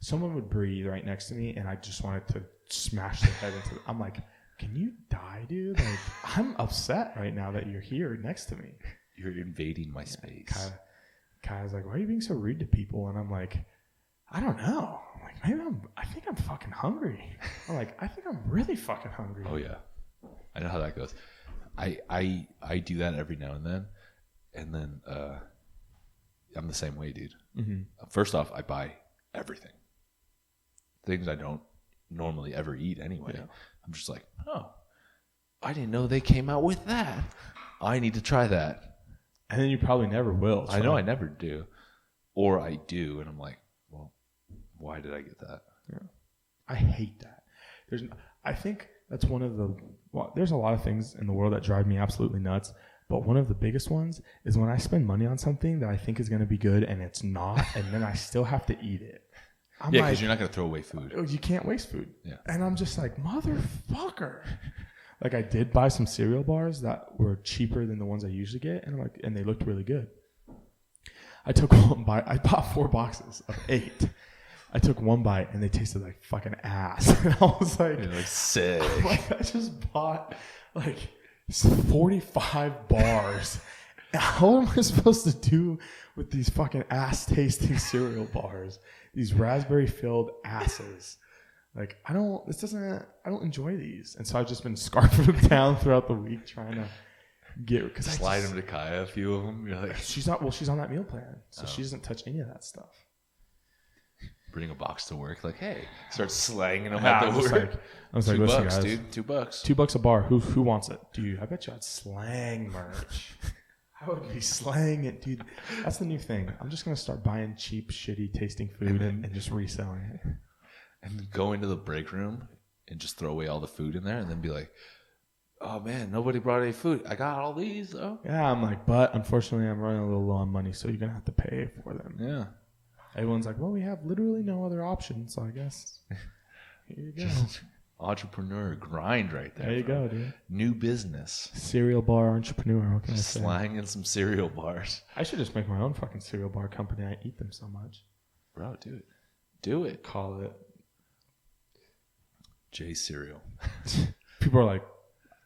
someone would breathe right next to me, and I just wanted to smash their head into. I'm like, can you die, dude? Like, I'm upset right now that you're here next to me. You're invading my space. Kai's like, why are you being so rude to people? And I'm like, I don't know. I'm like, I think I'm fucking hungry. I'm like, I think I'm really fucking hungry. Oh yeah, I know how that goes. I do that every now and then I'm the same way, dude. Mm-hmm. First off, I buy everything, things I don't normally ever eat anyway. Yeah. I'm just like, oh, I didn't know they came out with that. I need to try that. And then you probably never will. I know I never do, or I do, and I'm like, well, why did I get that? Yeah. I hate that. I think that's one of the. Well, there's a lot of things in the world that drive me absolutely nuts, but one of the biggest ones is when I spend money on something that I think is going to be good and it's not, and then I still have to eat it. Because you're not going to throw away food. You can't waste food. Yeah. And I'm just like, motherfucker. Like, I did buy some cereal bars that were cheaper than the ones I usually get, and and they looked really good. I took one bite. I bought 4 boxes of 8. I took one bite, and they tasted like fucking ass. And I was like, you're like, sick. I just bought like 45 bars. How am I supposed to do with these fucking ass-tasting cereal bars? These raspberry-filled asses. Like, I don't enjoy these. And so I've just been scarfing them down throughout the week trying to get... Slide them to Kaya, a few of them. You're like... She's on that meal plan. So she doesn't touch any of that stuff. Bring a box to work. Like, hey, start slanging them at the work. I was like, listen, $2, guys, dude. $2. $2 a bar. Who wants it? Dude, I bet you I'd slang merch. I would be slaying it, dude. That's the new thing. I'm just going to start buying cheap, shitty tasting food and just reselling it. And go into the break room and just throw away all the food in there and then be like, oh, man, nobody brought any food. I got all these, though. Yeah, I'm like, but unfortunately, I'm running a little low on money, so you're going to have to pay for them. Yeah. Everyone's like, well, we have literally no other option, so I guess here you go. Entrepreneur grind right there. There you go, dude. New business. Cereal bar entrepreneur. What can I say? Slanging some cereal bars. I should just make my own fucking cereal bar company. I eat them so much. Bro, do it. Do it. Call it J Cereal. People are like,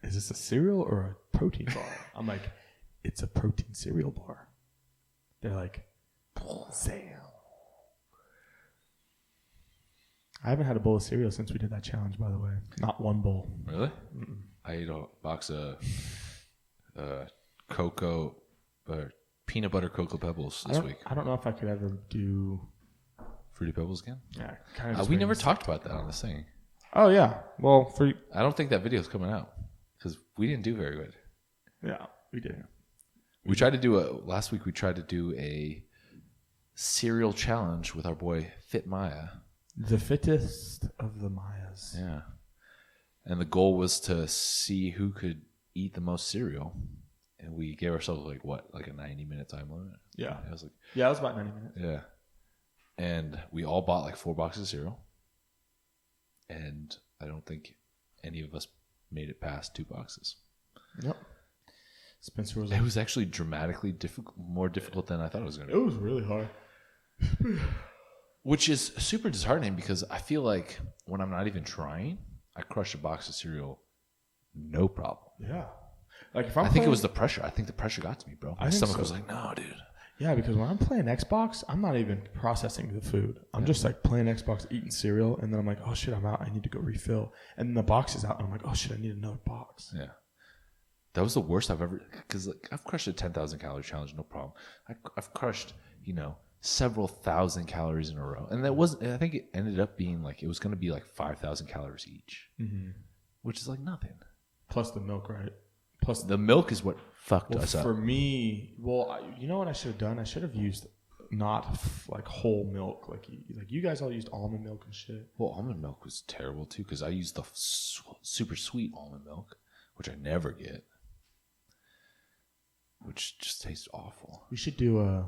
is this a cereal or a protein bar? I'm like, it's a protein cereal bar. They're like, Sam. I haven't had a bowl of cereal since we did that challenge, by the way. Not one bowl. Really? Mm-mm. I ate a box of peanut butter Cocoa Pebbles this week. I don't know if I could ever do... Fruity Pebbles again? Yeah. Kind of we never talked about that on this thing. Oh, yeah. Well, I don't think that video's coming out because we didn't do very good. Yeah, we did. We tried to do last week we tried to do a cereal challenge with our boy Fit Maya. The fittest of the Mayas. Yeah. And the goal was to see who could eat the most cereal. And we gave ourselves like a 90-minute time limit. Yeah. It was like, yeah, it was about 90 minutes. Yeah. And we all bought like 4 boxes of cereal. And I don't think any of us made it past 2 boxes. Yep. Spencer was It was actually dramatically more difficult than I thought it was going to be. It was really hard. Which is super disheartening because I feel like when I'm not even trying, I crush a box of cereal no problem. Yeah. Like I think it was the pressure. I think the pressure got to me, bro. My stomach was like, no, dude. Yeah, because when I'm playing Xbox, I'm not even processing the food. I'm just like playing Xbox, eating cereal, and then I'm like, oh shit, I'm out. I need to go refill. And then the box is out, and I'm like, oh shit, I need another box. Yeah. That was the worst I've ever, because like, I've crushed a 10,000 calorie challenge, no problem. I've crushed, several thousand calories in a row. And I think it ended up being like, it was going to be like 5,000 calories each, which is like nothing. Plus the milk, right? Plus, the milk is what fucked us up. for me, you know what I should have done? I should have used not like whole milk, like you guys all used almond milk and shit. Well, almond milk was terrible too because I used the super sweet almond milk, which I never get, which just tastes awful. We should do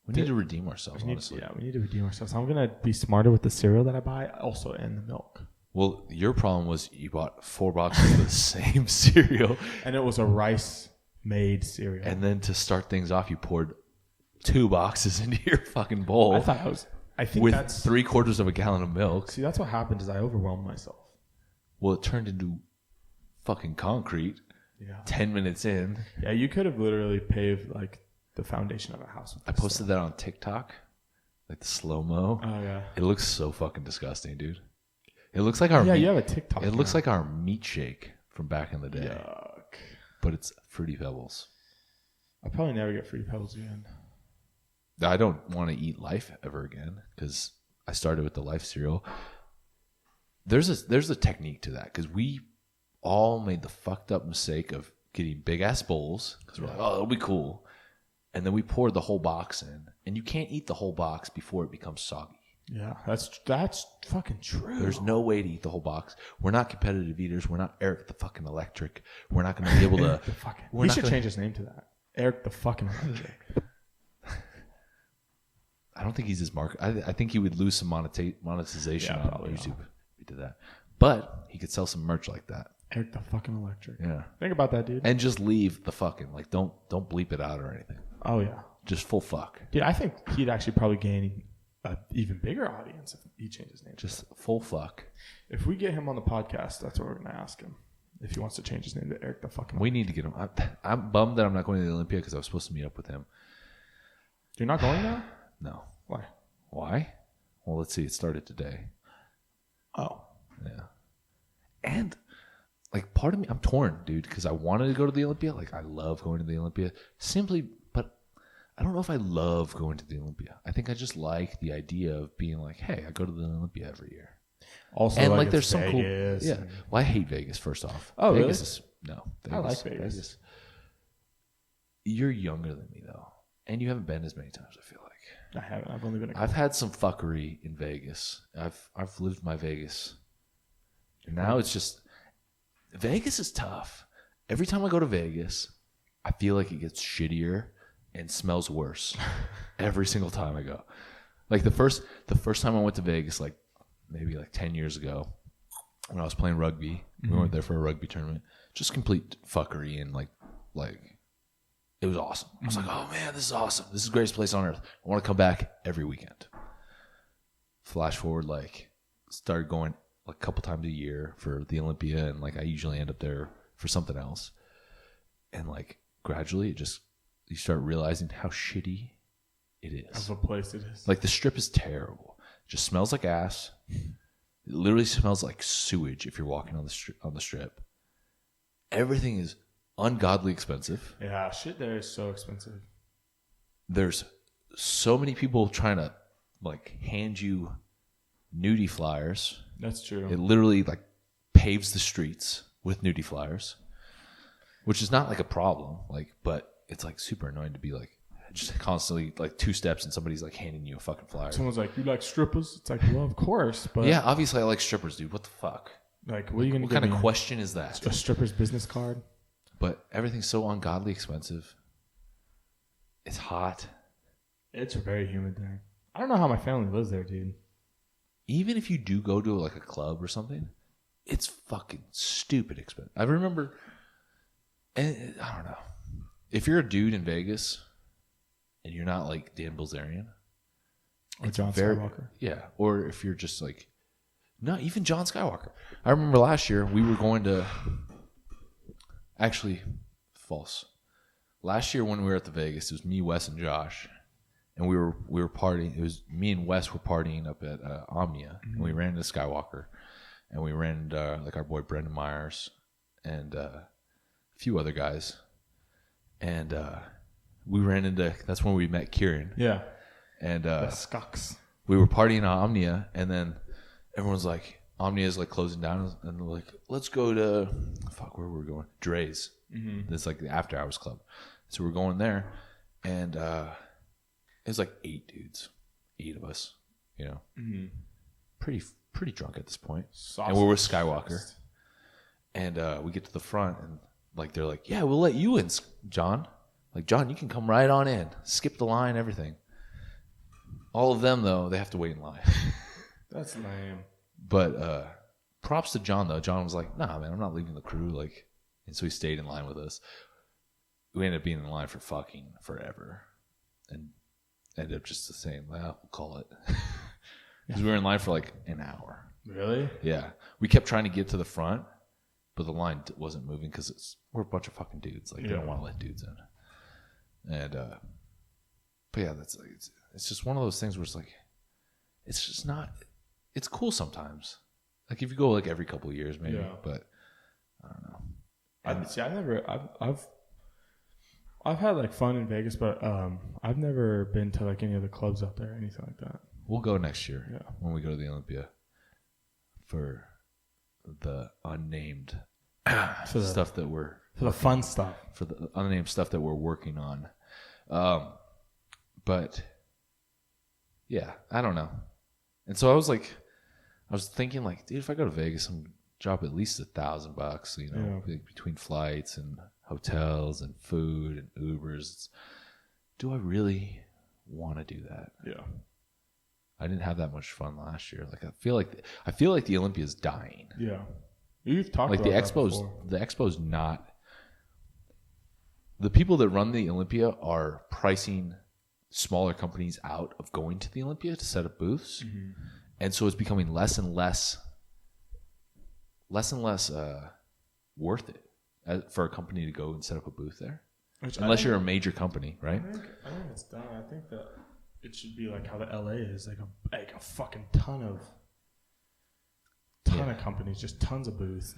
We need to redeem ourselves, honestly. we need to redeem ourselves. I'm gonna be smarter with the cereal that I buy, also, and the milk. Well, your problem was you bought 4 boxes of the same cereal, And it was a rice-made cereal. and then to start things off, you poured 2 boxes into your fucking bowl I think with that's 3/4 of a gallon of milk. See, that's what happened. Is I overwhelmed myself. Well, it turned into fucking concrete. Yeah. 10 minutes in, Yeah, you could have literally paved like the foundation of a house. With I this posted stuff. that on TikTok, like the slow mo. Oh yeah. It looks so fucking disgusting, dude. It looks like our Yeah, meat, you have a TikTok. It looks now. like our meat shake from back in the day, Yuck. but it's Fruity Pebbles. I'll probably never get Fruity Pebbles again. I don't want to eat Life ever again because I started with the Life cereal. There's a technique to that because we all made the fucked up mistake of getting big ass bowls because we're like, oh, it'll be cool, and then we poured the whole box in, and you can't eat the whole box before it becomes soggy. Yeah, that's fucking true. There's no way to eat the whole box. We're not competitive eaters. We're not Eric the fucking Electric. We're not going to be able to. He should change his name to that. Eric the fucking Electric. I don't think he's his market. I think he would lose some monetization on probably YouTube if he did that. But he could sell some merch like that. Eric the fucking Electric. Yeah. Think about that, dude. And just leave the fucking, like, don't bleep it out or anything. Oh yeah, Just full fuck. dude. I think he'd actually probably gain an even bigger audience if he changed his name. Just full fuck. If we get him on the podcast, that's what we're gonna ask him. If he wants to change his name to Eric the fucking. We need to get him. I'm bummed that I'm not going to the Olympia because I was supposed to meet up with him. You're not going now? No. Why? Why? Well, let's see. It started today. Oh, Yeah. And like part of me, I'm torn, dude, because I wanted to go to the Olympia. Like I love going to the Olympia but I don't know if I love going to the Olympia. I think I just like the idea of being like, hey, I go to the Olympia every year. also, And like it's there's some cool. Vegas Yeah. and- Well, I hate Vegas, first off. Oh, really? Vegas is, no. I like Vegas. You're younger than me, though. And you haven't been as many times, I feel like. I haven't. I've only been. I've had some fuckery in Vegas. I've lived my Vegas. And now it's just Vegas is tough. Every time I go to Vegas, I feel like it gets shittier and smells worse. Every single time I go. Like the first time I went to Vegas, like maybe like 10 years ago, when I was playing rugby, we went there for a rugby tournament. Just complete fuckery and like it was awesome. I was like, oh man, this is awesome. This is the greatest place on earth. I want to come back every weekend. Flash forward, like started going like a couple times a year for the Olympia, and like I usually end up there for something else. And like gradually, you start realizing how shitty it is. Of a place it is. Like the strip is terrible. It just smells like ass. It literally smells like sewage if you're walking on the strip. Everything is ungodly expensive. Yeah, shit there is so expensive. There's so many people trying to like hand you nudie flyers. That's true. It literally like paves the streets with nudie flyers, which is not like a problem, like, but it's like super annoying to be like just constantly like 2 steps and somebody's like handing you a fucking flyer. Someone's like, "You like strippers?" It's like, well, of course, but Yeah, obviously I like strippers, dude. What the fuck? like, what are you gonna What give kind of me? question is that? A stripper's business card? But everything's so ungodly expensive. It's hot. It's a very humid there. I don't know how my family lives there, dude. Even if you do go to like a club or something, it's fucking stupid expensive. I remember, and I don't know, if you're a dude in Vegas and you're not like Dan Bilzerian Or John Skywalker. yeah, or if you're just like, not even John Skywalker. I remember last year we were going to, actually, false. Last year when we were at the Vegas, it was me, Wes, and Josh. And we were partying. It was me and Wes were partying up at Omnia, and we ran into Skywalker, and we ran into like our boy Brendan Myers, and a few other guys, and we ran into. That's when we met Kieran, Yeah. and The Skux. we were partying at Omnia, and then everyone's like, Omnia is like closing down, and they're like, let's go to where were we going? Dre's. It's like the after hours club. So we're going there, and it was like 8 dudes, 8 of us, pretty drunk at this point. And we're with Skywalker, and we get to the front, and like they're like, yeah, we'll let you in, John. Like, John, you can come right on in, skip the line, everything. All of them though, they have to wait in line. That's lame. But props to John though. John was like, nah, man, I'm not leaving the crew. Like, and so he stayed in line with us. We ended up being in line for fucking forever, and ended up just the same. Well, we'll call it, because we were in line for like an hour. Really? Yeah, we kept trying to get to the front, but the line wasn't moving because we're a bunch of fucking dudes. Like, they don't want to let dudes in. And but yeah, that's like, it's just one of those things where it's like, it's just not. It's cool sometimes. Like if you go like every couple of years, maybe. Yeah. But I don't know. I've had like fun in Vegas, but I've never been to like any of the clubs out there or anything like that. We'll go next year when we go to the Olympia for the unnamed stuff that we're for the fun stuff, for the unnamed stuff that we're working on. But yeah, I don't know. And so I was thinking like, dude, if I go to Vegas, I'm drop at least $1,000, between flights and hotels and food and Ubers. Do I really want to do that? Yeah. I didn't have that much fun last year. Like I feel like the Olympia is dying. Yeah. You've talked like about the Expo's not. The people that run the Olympia are pricing smaller companies out of going to the Olympia to set up booths. Mm-hmm. And so it's becoming less and less worth it for a company to go and set up a booth there. Unless you're a major company, right? I think it's done. I think that it should be like how the LA is, like a fucking ton of companies, just tons of booths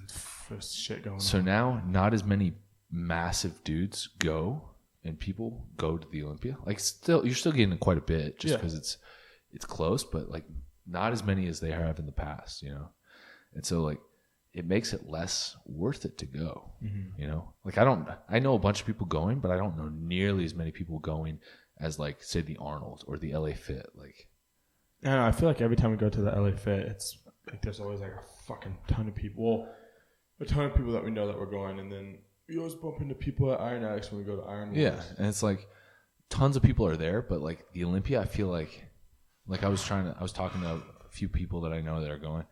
and shit going on. So now not as many massive dudes go and people go to the Olympia. Like you're still getting quite a bit just because it's close, but like not as many as they have in the past, And so like it makes it less worth it to go, Like I know a bunch of people going, but I don't know nearly as many people going as like say the Arnold or the LA Fit. Like, I feel like every time we go to the LA Fit, it's like there's always like a fucking ton of people. Well, a ton of people that we know that we're going, and then we always bump into people at Iron Addicts when we go to Iron Wars. Yeah, and it's like tons of people are there, but like the Olympia, I feel like I was talking to a few people that I know that are going,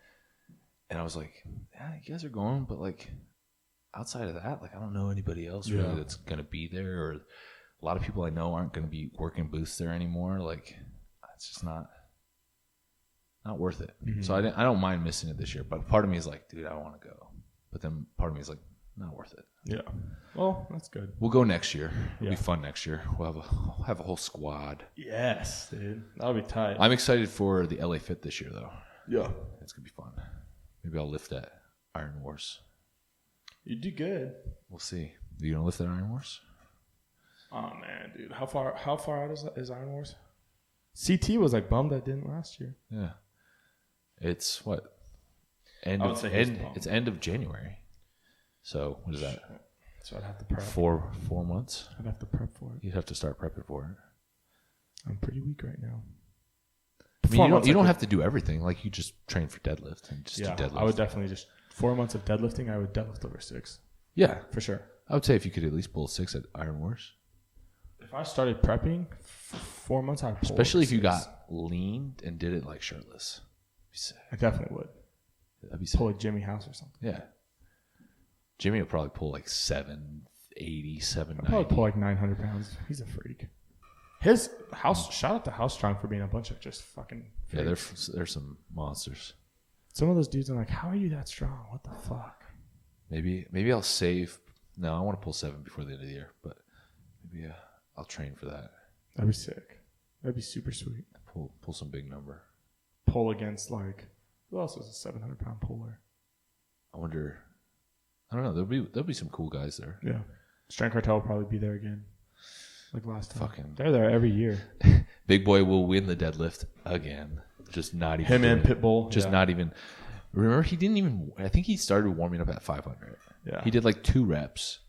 and I was like, yeah, you guys are going, but like outside of that, like I don't know anybody else really that's gonna be there, or a lot of people I know aren't gonna be working booths there anymore. Like it's just not worth it. Mm-hmm. So I don't mind missing it this year, but part of me is like, dude, I want to go, but then part of me is like, not worth it. Yeah. Well, that's good. We'll go next year. It'll be fun next year. We'll have a whole squad. Yes, dude. That'll be tight. I'm excited for the LA Fit this year, though. Yeah. It's going to be fun. Maybe I'll lift that Iron Wars. You do good. We'll see. Are you going to lift that Iron Wars? Oh, man, dude. How far out is Iron Wars? CT was like bummed that didn't last year. Yeah. It's what? It's end of January. So what is that? So I'd have to prep. 4 months? I'd have to prep for it. You'd have to start prepping for it. I'm pretty weak right now. I mean, you don't have to do everything. Like you just train for deadlift and just do deadlift. I would definitely just 4 months of deadlifting. I would deadlift over 6. Yeah, for sure. I would say if you could at least pull 6 at Iron Wars. If I started prepping 4 months, I'd pull especially if you got lean and did it like shirtless. I definitely would. That'd be sick. Pull a Jimmy House or something. Yeah. Jimmy will probably pull like 780, 790. I'll probably pull like 900 pounds. He's a freak. His house, shout out to House Strong for being a bunch of just fucking freaks. Yeah, they're some monsters. Some of those dudes, I'm like, how are you that strong? What the fuck? Maybe I'll save. No, I want to pull 7 before the end of the year, but maybe I'll train for that. That'd be sick. That'd be super sweet. Pull some big number. Pull against like, who else is a 700-pound puller? I wonder. I don't know. There'll be some cool guys there. Yeah, Strength Cartel will probably be there again, like last time. Fucking, they're there every year. Big Boy will win the deadlift again. Just not even him and Pitbull. Just not even. Remember, he didn't even. I think he started warming up at 500. Yeah, he did like 2 reps,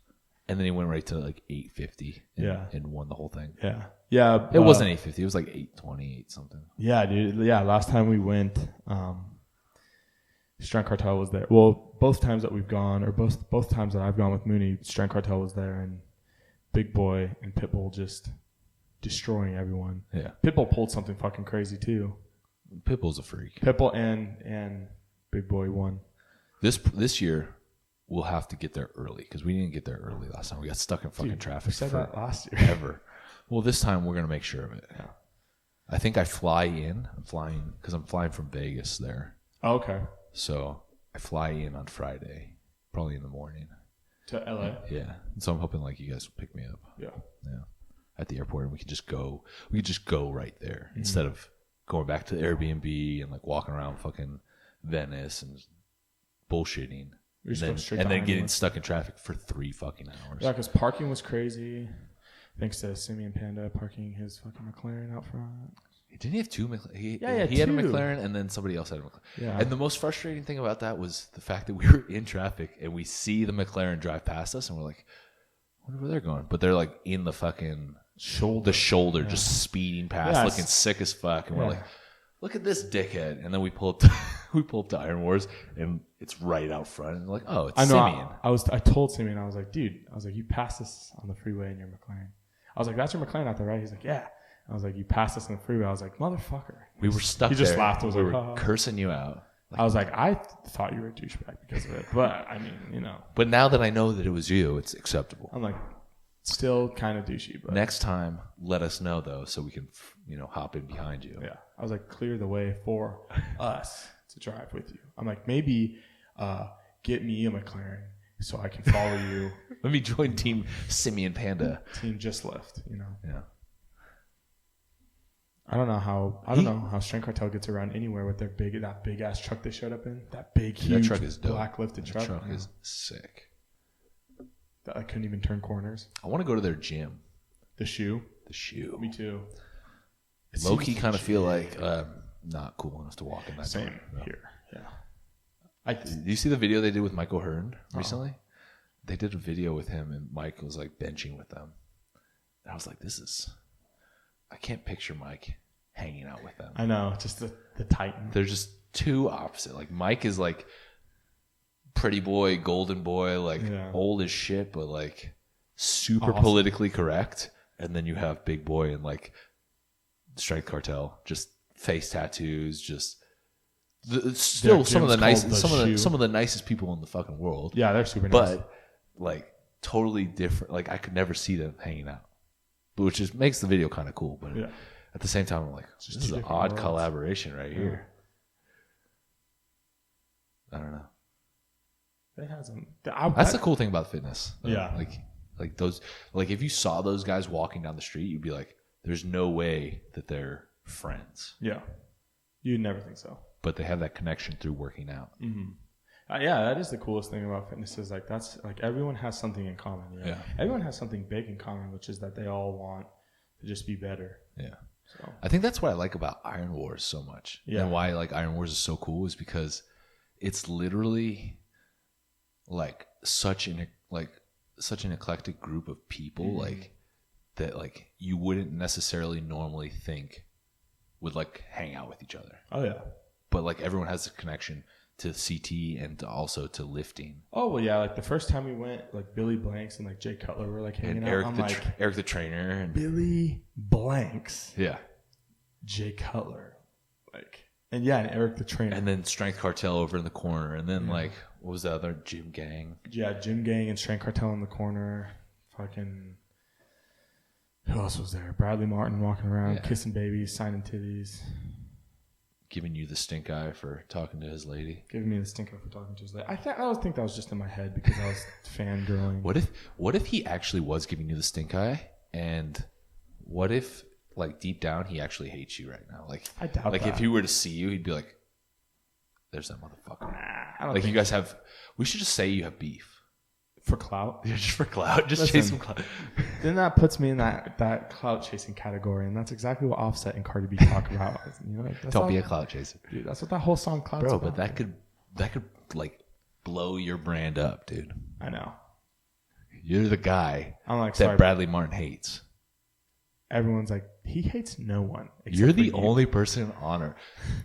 And then he went right to like 850 Yeah. and won the whole thing. Yeah. Yeah. It wasn't 850. It was like 828 something. Yeah, dude. Yeah, last time we went, Strength Cartel was there. Well, both times that we've gone, or both times that I've gone with Mooney, Strength Cartel was there, and Big Boy and Pitbull just destroying everyone. Yeah. Pitbull pulled something fucking crazy too. Pitbull's a freak. Pitbull and Big Boy won. This year, we'll have to get there early because we didn't get there early last time. We got stuck in fucking traffic. We said that last year. Ever. Well, this time we're gonna make sure of it. Yeah. I think I fly in. I'm flying from Vegas there. Oh, okay. So I fly in on Friday, probably in the morning. To LA. Yeah. And so I'm hoping like you guys will pick me up. Yeah. Yeah. At the airport, and we could just go right there instead of going back to the Airbnb and like walking around fucking Venice and bullshitting. And then getting stuck in traffic for 3 fucking hours. Yeah, because parking was crazy. Thanks to Simeon Panda parking his fucking McLaren out front. Didn't he have 2 McLaren? He had a 2. McLaren, and then somebody else had a McLaren. Yeah. And the most frustrating thing about that was the fact that we were in traffic and we see the McLaren drive past us, and we're like, I wonder where they're going. But they're like in the fucking shoulder, just speeding past, looking sick as fuck. And we're like, look at this dickhead. And then we pull up to Iron Wars, and it's right out front. And we're like, oh, it's Simeon. I told Simeon, I was like, dude, you passed us on the freeway in your McLaren. I was like, that's your McLaren out there, right? He's like, yeah. I was like, you passed us on the freeway. I was like, motherfucker. We were stuck there. He just laughed. I was we like, were cursing you out. I was like, I thought you were a douchebag because of it. But, I mean, you know. But now that I know that it was you, it's acceptable. I'm like, still kind of douchey. But next time, let us know, though, so we can, hop in behind you. Yeah. I was like, clear the way for us to drive with you. I'm like, maybe get me a McLaren so I can follow you. Let me join Team Simeon Panda. Team Just Lift, Yeah. I don't know how Strength Cartel gets around anywhere with that big ass truck they showed up in. That big, huge, that truck is dope. black lifted truck. That truck is sick. That I couldn't even turn corners. I want to go to their gym. The shoe. Me too. Low key kind of feel like not cool enough to walk in that. Same car. here. Yeah. Did you see the video they did with Michael Hearn recently? They did a video with him, and Mike was like benching with them. And I was like, I can't picture Mike hanging out with them. I know, just the Titan. They're just too opposite. Like Mike is like pretty boy, golden boy, like old as shit, but like super politically correct. And then you have Big Boy and like Strength Cartel, just face tattoos, just still some of the nicest people in the fucking world. Yeah, they're super nice. But like totally different. Like I could never see them hanging out. Which just makes the video kind of cool, but at the same time, I'm like, this is an odd collaboration right here. I don't know. It hasn't. That's the cool thing about fitness. Yeah, like those. Like if you saw those guys walking down the street, you'd be like, "There's no way that they're friends." Yeah, you'd never think so. But they have that connection through working out. Mm-hmm. Yeah, that is the coolest thing about fitness is like that's like everyone has something in common. Yeah, everyone has something big in common, which is that they all want to just be better. Yeah, so I think that's what I like about Iron Wars so much. Yeah, and why like Iron Wars is so cool is because it's literally like such an eclectic group of people like that like you wouldn't necessarily normally think would like hang out with each other. Oh yeah, but like everyone has a connection to CT and also to lifting. Oh well, yeah. Like the first time we went, like Billy Blanks and like Jay Cutler were like hanging out. Eric the trainer and Billy Blanks. Yeah. Jay Cutler, and Eric the trainer, and then Strength Cartel over in the corner, and then like what was the other Gym Gang? Yeah, Gym Gang and Strength Cartel in the corner. Fucking who else was there? Bradley Martin walking around, kissing babies, signing titties. Giving you the stink eye for talking to his lady. Giving me the stink eye for talking to his lady. I always think that was just in my head because I was fangirling. What if he actually was giving you the stink eye? And what if, like, deep down he actually hates you right now? Like, I doubt like that. if he were to see you, he'd be like, "There's that motherfucker." I don't like think you guys have. We should just say you have beef. For clout? Yeah, just for clout. Just chase some clout. Then that puts me in that clout chasing category, and that's exactly what Offset and Cardi B talk about. Don't be a clout chaser, dude. That's what that whole song "Clout's" bro. about. But that could like blow your brand up, dude. I know. You're the guy I'm like, that sorry, Bradley Martin hates. everyone's like, he hates no one. You're the except for you. only person on earth.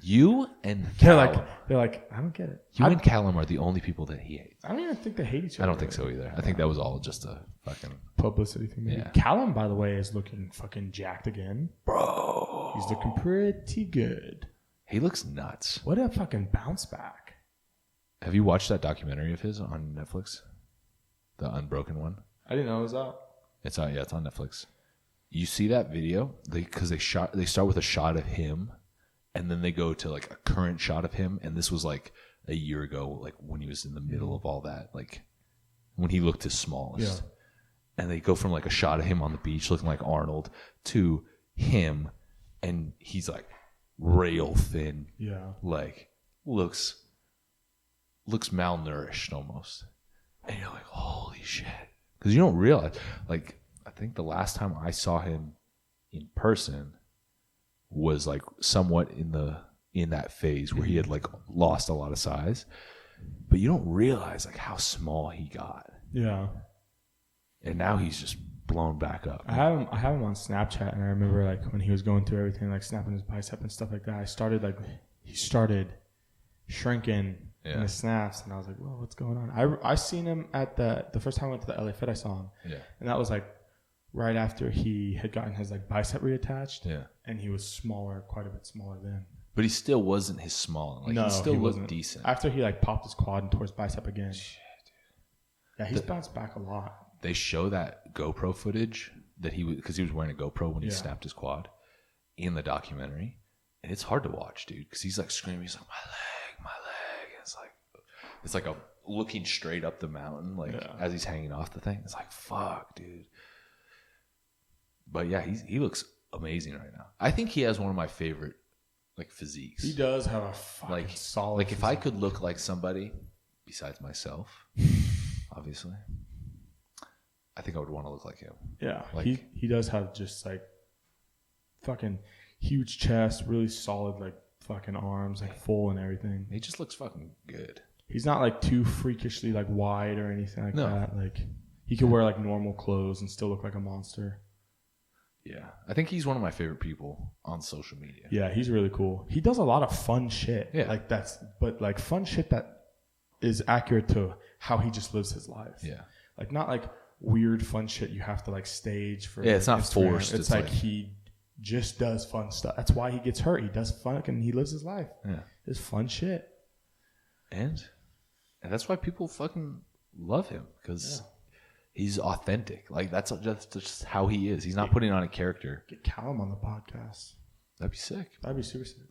You and They're Callum. like, I don't get it. You and Callum are the only people that he hates. I don't even think they hate each other. I don't think so either. I think that was all just a fucking Publicity thing. Maybe. Yeah. Callum, by the way, is looking fucking jacked again. bro. He's looking pretty good. He looks nuts. What a fucking bounce back. Have you watched that documentary of his on Netflix? The Unbroken one. I didn't know it was out. It's on. Yeah, it's on Netflix. You see that video? Because they start with a shot of him, and then they go to like a current shot of him, and this was like a year ago, like when he was in the middle of all that, like when he looked his smallest. Yeah. And they go from like a shot of him on the beach looking like Arnold to him, and he's like rail thin. Yeah. Like looks malnourished almost. And you're like, holy shit. Because you don't realize, like, I think the last time I saw him in person was like somewhat in that phase where he had like lost a lot of size. But you don't realize like how small he got. Yeah. And now he's just blown back up. I have him on Snapchat, and I remember like when he was going through everything, like snapping his bicep and stuff like that. He started shrinking in the snaps, and I was like, "Whoa, what's going on?" I seen him at the first time I went to the LA Fit. I saw him, and that was like right after he had gotten his like bicep reattached, and he was smaller, quite a bit smaller then. But he still wasn't his small. Like, No, he still looked wasn't. decent. After he like popped his quad and tore his bicep again. Shit, dude. Yeah, he's bounced back a lot. They show that GoPro footage that because he was wearing a GoPro when he snapped his quad in the documentary, and it's hard to watch, dude, because he's like screaming, he's like, my leg, and it's like a looking straight up the mountain, like as he's hanging off the thing. It's like, fuck, dude. But yeah, he looks amazing right now. I think he has one of my favorite like physiques. He does have a fucking solid. Like if I could look like somebody besides myself, obviously, I think I would want to look like him. Yeah, like, he does have just like fucking huge chest, really solid like fucking arms, like full and everything. He just looks fucking good. He's not like too freakishly like wide or anything like that. Like he could wear like normal clothes and still look like a monster. Yeah, I think he's one of my favorite people on social media. Yeah, he's really cool. He does a lot of fun shit. Yeah, but like fun shit that is accurate to how he just lives his life. Yeah, like not like weird fun shit you have to like stage for. Yeah, it's not Instagram. forced. It's like he just does fun stuff. That's why he gets hurt. He does fun and he lives his life. Yeah, it's fun shit. And that's why people fucking love him because he's authentic. Like that's just how he is. He's not putting on a character. Get Callum on the podcast. That'd be sick. That'd be super sick.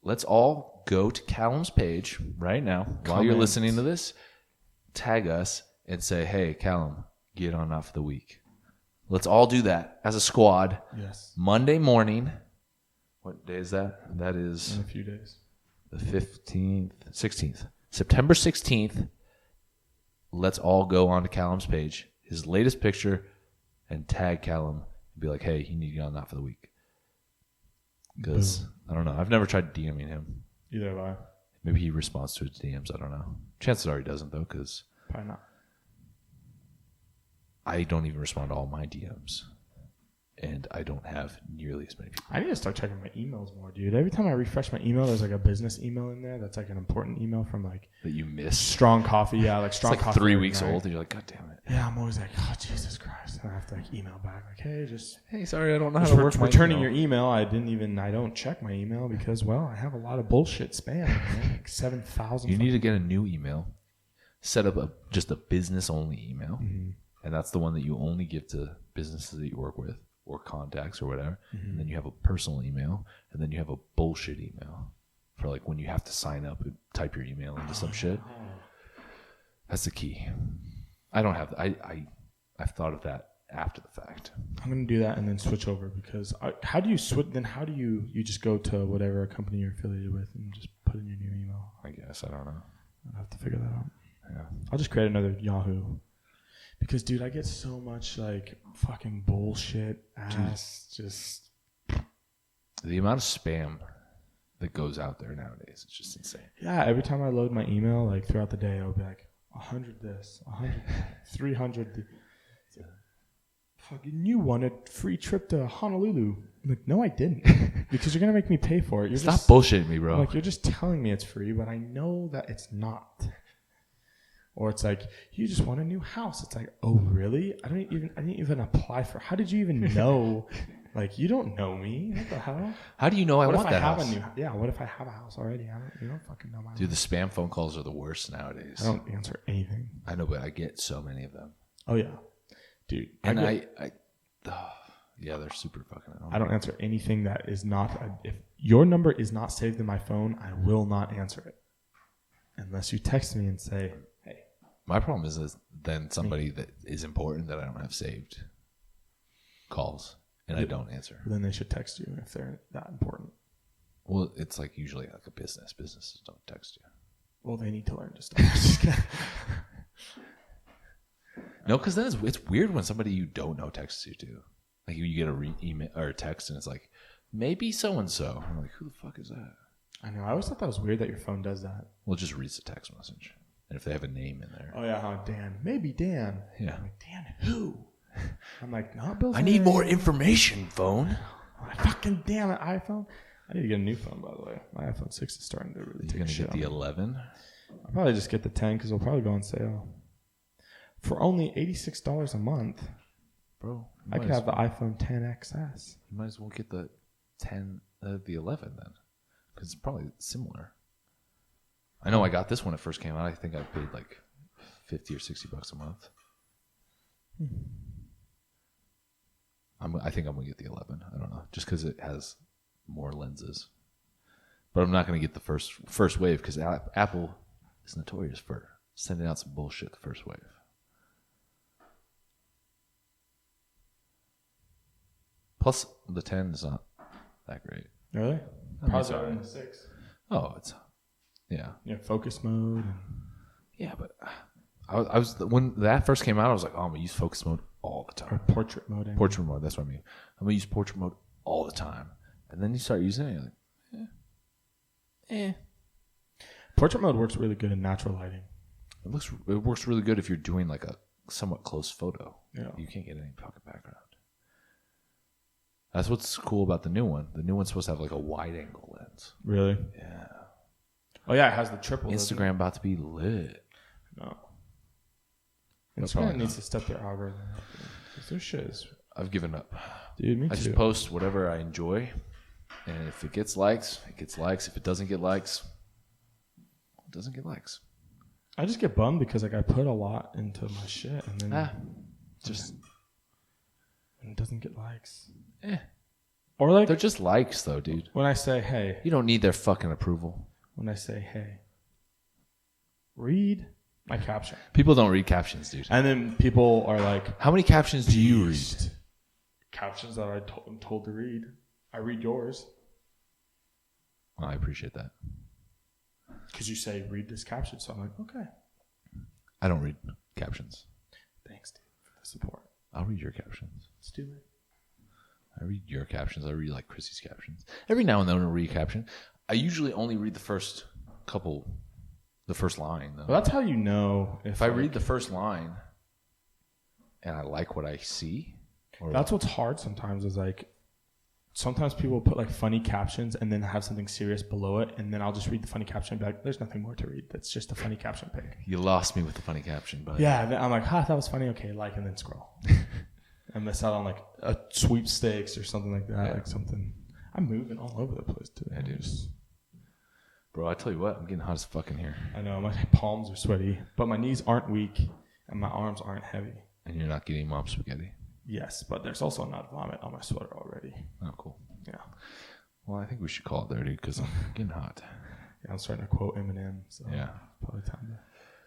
Let's all go to Callum's page right now while you're listening to this. Tag us and say, "Hey, Callum, get on Not for the Week." Let's all do that as a squad. Yes. Monday morning. What day is that? That is in a few days. The 15th, 16th. September 16th. Let's all go onto Callum's page, his latest picture, and tag Callum and be like, "Hey, you need to get on Not for the Week." Because, I don't know. I've never tried DMing him. Either have I. Maybe he responds to his DMs. I don't know. Chances are he doesn't, though, because probably not. I don't even respond to all my DMs. And I don't have nearly as many people. I need to start checking my emails more, dude. Every time I refresh my email, there's like a business email in there that's like an important email from like that you missed. Strong Coffee, yeah, like Strong Coffee. It's like Coffee 3 weeks old, and you're like, God damn it. Yeah, I'm always like, oh Jesus Christ, and I have to like email back, like, hey, sorry, I don't know how to work. Returning your email. I don't check my email because I have a lot of bullshit spam, man. Like 7,000. You need to get a new email. Set up just a business only email, and that's the one that you only give to businesses that you work with, or contacts or whatever. And then you have a personal email, and then you have a bullshit email for like when you have to sign up and type your email into some shit. That's the key. I don't have I've thought of that after the fact. I'm gonna do that and then switch over because how do you switch? Then how do you just go to whatever company you're affiliated with and just put in your new email? I guess I don't know. I'll have to figure that out. Yeah, I'll just create another Yahoo. Because, dude, I get so much, like, fucking bullshit ass, just... The amount of spam that goes out there nowadays is just insane. Yeah, every time I load my email, like, throughout the day, I'll be like, 100 this, 100 that, 300. Fucking, you won a free trip to Honolulu. I'm like, no, I didn't. Because you're going to make me pay for it. You're Stop bullshitting me, bro. Like, you're just telling me it's free, but I know that it's not. Or it's like, you just want a new house. It's like, oh, really? I didn't even apply for. How did you even know? Like, you don't know me. What the hell? How do you know I want that house? What if I have a house already? You don't fucking know my Dude, house. the spam phone calls are the worst nowadays. I don't answer anything. I know, but I get so many of them. Oh, yeah. Dude. And yeah, they're super fucking annoying. I don't answer anything that is not. If your number is not saved in my phone, I will not answer it. Unless you text me and say, hey. My problem is then somebody that is important that I don't have saved calls. And I don't answer. Then they should text you if they're that important. Well, it's like usually like a business. Businesses don't text you. Well, they need to learn to stop. No, because then it's weird when somebody you don't know texts you too. Like you get a email or a text and it's like, maybe so and so. I'm like, who the fuck is that? I know. I always thought that was weird that your phone does that. Well, it just reads the text message, and if they have a name in there. Oh yeah, Dan. Maybe Dan. Yeah. I'm like, Dan who? I'm like, not Bill. I need more information, phone. Fucking damn it, iPhone. I need to get a new phone, by the way. My iPhone 6 is starting to really take a shit. You're gonna get the 11? I'll probably just get the 10 because it'll probably go on sale for only $86 a month. Bro, I could have the iPhone 10XS. You might as well get the 10, the 11 then, because it's probably similar. I know I got this when it first came out. I think I paid like $50 or $60 a month. I think I'm gonna get the 11. I don't know, just because it has more lenses. But I'm not gonna get the first wave because Apple is notorious for sending out some bullshit the first wave. Plus, the 10 is not that great. Really? Probably better than the 6. Oh, it's yeah. Yeah, focus mode. Yeah, but I was when that first came out, I was like, oh, I'm gonna use focus mode all the Or time. portrait mode. Portrait mode, that's what I mean. I'm gonna use portrait mode all the time, and then you start using it, you're like, Portrait mode works really good in natural lighting. It works really good if you're doing like a somewhat close photo. Yeah. You can't get any fucking background. That's what's cool about the new one. The new one's supposed to have like a wide angle lens. Really? Yeah. Oh yeah, it has the triple. Instagram about to be lit. No. That's Instagram probably needs to step their algorithm up. This shit is... I've given up. Dude, me I too. just post whatever I enjoy, and if it gets likes, it gets likes. If it doesn't get likes, it doesn't get likes. I just get bummed because like I put a lot into my shit and then Just and it doesn't get likes. Or like they're just likes though, dude. When I say hey, you don't need their fucking approval. When I say hey, read my caption. People don't read captions, dude. And then people are like, how many captions do you read? Captions that I'm told to read. I read yours. Well, I appreciate that. Because you say, read this caption. So I'm like, okay. I don't read captions. Thanks, dude, for the support. I'll read your captions. Let's do it. I read your captions. I read like Chrissy's captions. Every now and then I'll read a caption. I usually only read the first line, though. Well, that's how you know if I read the first line and I like what I see. That's what's hard sometimes is like, sometimes people put like funny captions and then have something serious below it. And then I'll just read the funny caption and be like, there's nothing more to read. That's just a funny caption pic. You lost me with the funny caption. But yeah, then I'm like, that was funny. Okay, like, and then scroll. I miss out on like a sweepstakes or something like that. Yeah. Like something. I'm moving all over the place today. I do. Bro, I tell you what, I'm getting hot as fuck in here. I know, my palms are sweaty, but my knees aren't weak and my arms aren't heavy. And you're not getting mom spaghetti? Yes, but there's also not vomit on my sweater already. Oh, cool. Yeah. Well, I think we should call it there, dude, because I'm getting hot. Yeah, I'm starting to quote Eminem. So yeah. Probably time to...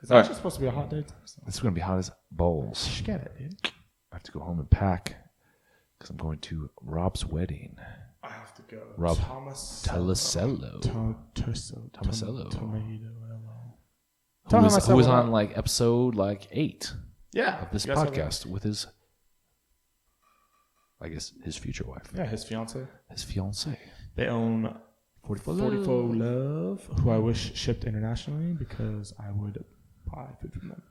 It's actually supposed to be a hot day. So. It's going to be hot as balls. Just get it, dude. I have to go home and pack because I'm going to Rob's wedding. I have to go. Rob Tomasello. Tomasello. Tomasello. Who was on like episode like 8 of this podcast with his, I guess, his future wife. Yeah, his fiance. His fiance. They own 44 Love, who I wish shipped internationally because I would buy food from them.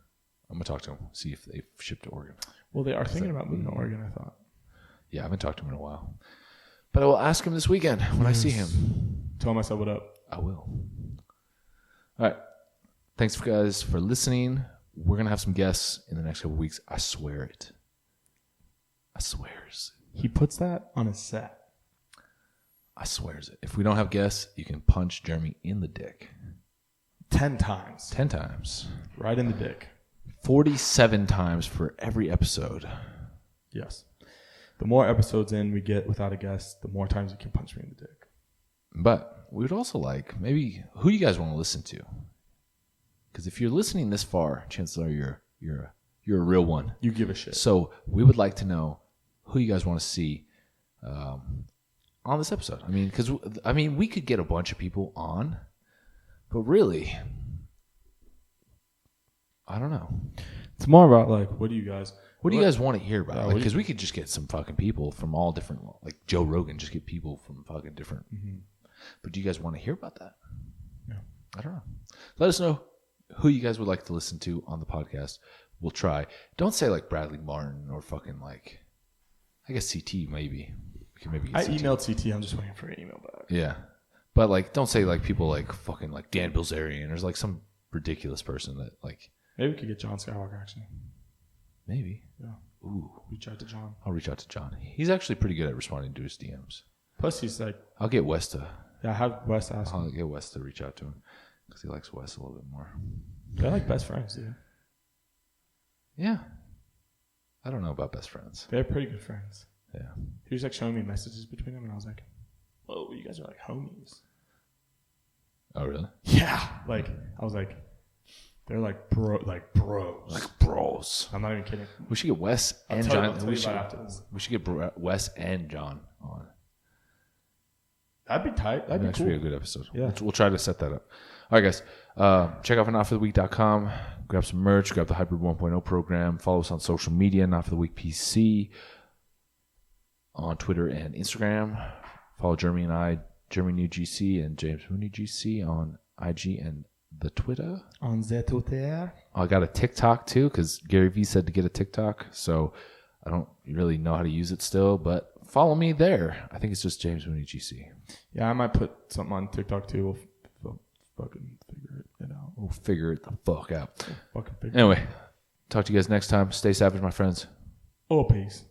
I'm gonna talk to them, see if they've shipped to Oregon. Well, they are thinking about moving to Oregon, I thought. Yeah, I haven't talked to him in a while, but I will ask him this weekend when I see him. Tell him I said what up. I will. All right. Thanks, guys, for listening. We're gonna have some guests in the next couple of weeks. I swear it. I swears. He puts that on his set. I swears it. If we don't have guests, you can punch Jeremy in the dick. 10 times. 10 times. Right in the dick. 47 times for every episode. Yes. The more episodes in we get without a guest, the more times you can punch me in the dick. But we would also like maybe who you guys want to listen to. Because if you're listening this far, chances are you're a real one. You give a shit. So we would like to know who you guys want to see on this episode. I mean, because we could get a bunch of people on, but really, I don't know. It's more about like, what do you guys want to hear about? Because we could just get some fucking people from all different, like Joe Rogan, just get people from fucking different. Mm-hmm. But do you guys want to hear about that? Yeah. I don't know. Let us know who you guys would like to listen to on the podcast. We'll try. Don't say like Bradley Martin or fucking like, I guess CT maybe. We can maybe get I CT. emailed CT. I'm just waiting for an email back. Yeah. But like, don't say like people like fucking like Dan Bilzerian. There's like some ridiculous person that like. Maybe we could get John Skywalker actually. Maybe. Yeah. Ooh. Reach out to John. I'll reach out to John. He's actually pretty good at responding to his DMs. Plus he's like. I'll get Wes to. Yeah, I have Wes ask him. I'll get Wes to reach out to him because he likes Wes a little bit more. They're like best friends, dude. Yeah. I don't know about best friends. They're pretty good friends. Yeah. He was like showing me messages between them, and I was like, "Whoa, you guys are like homies." Oh, really? Yeah. Like I was like, they're like bros. Like bros. I'm not even kidding. We should get Wes and I'll John. tell you about after this. We should get Wes and John on. That'd be tight. That'd be Actually cool. be a good episode. Yeah. We'll try to set that up. All right, guys. Check out notfortheweek.com. Grab some merch. Grab the Hybrid 1.0 program. Follow us on social media, Not For The Week PC, on Twitter and Instagram. Follow Jeremy and I, Jeremy New GC and James Mooney GC on IG and the Twitter. On the Twitter. I got a TikTok too because Gary Vee said to get a TikTok. So I don't really know how to use it still, but follow me there. I think it's just James Mooney GC. Yeah, I might put something on TikTok too. We'll fucking figure it out. We'll figure it the fuck out. Fucking figure Anyway, talk to you guys next time. Stay savage, my friends. Oh, peace.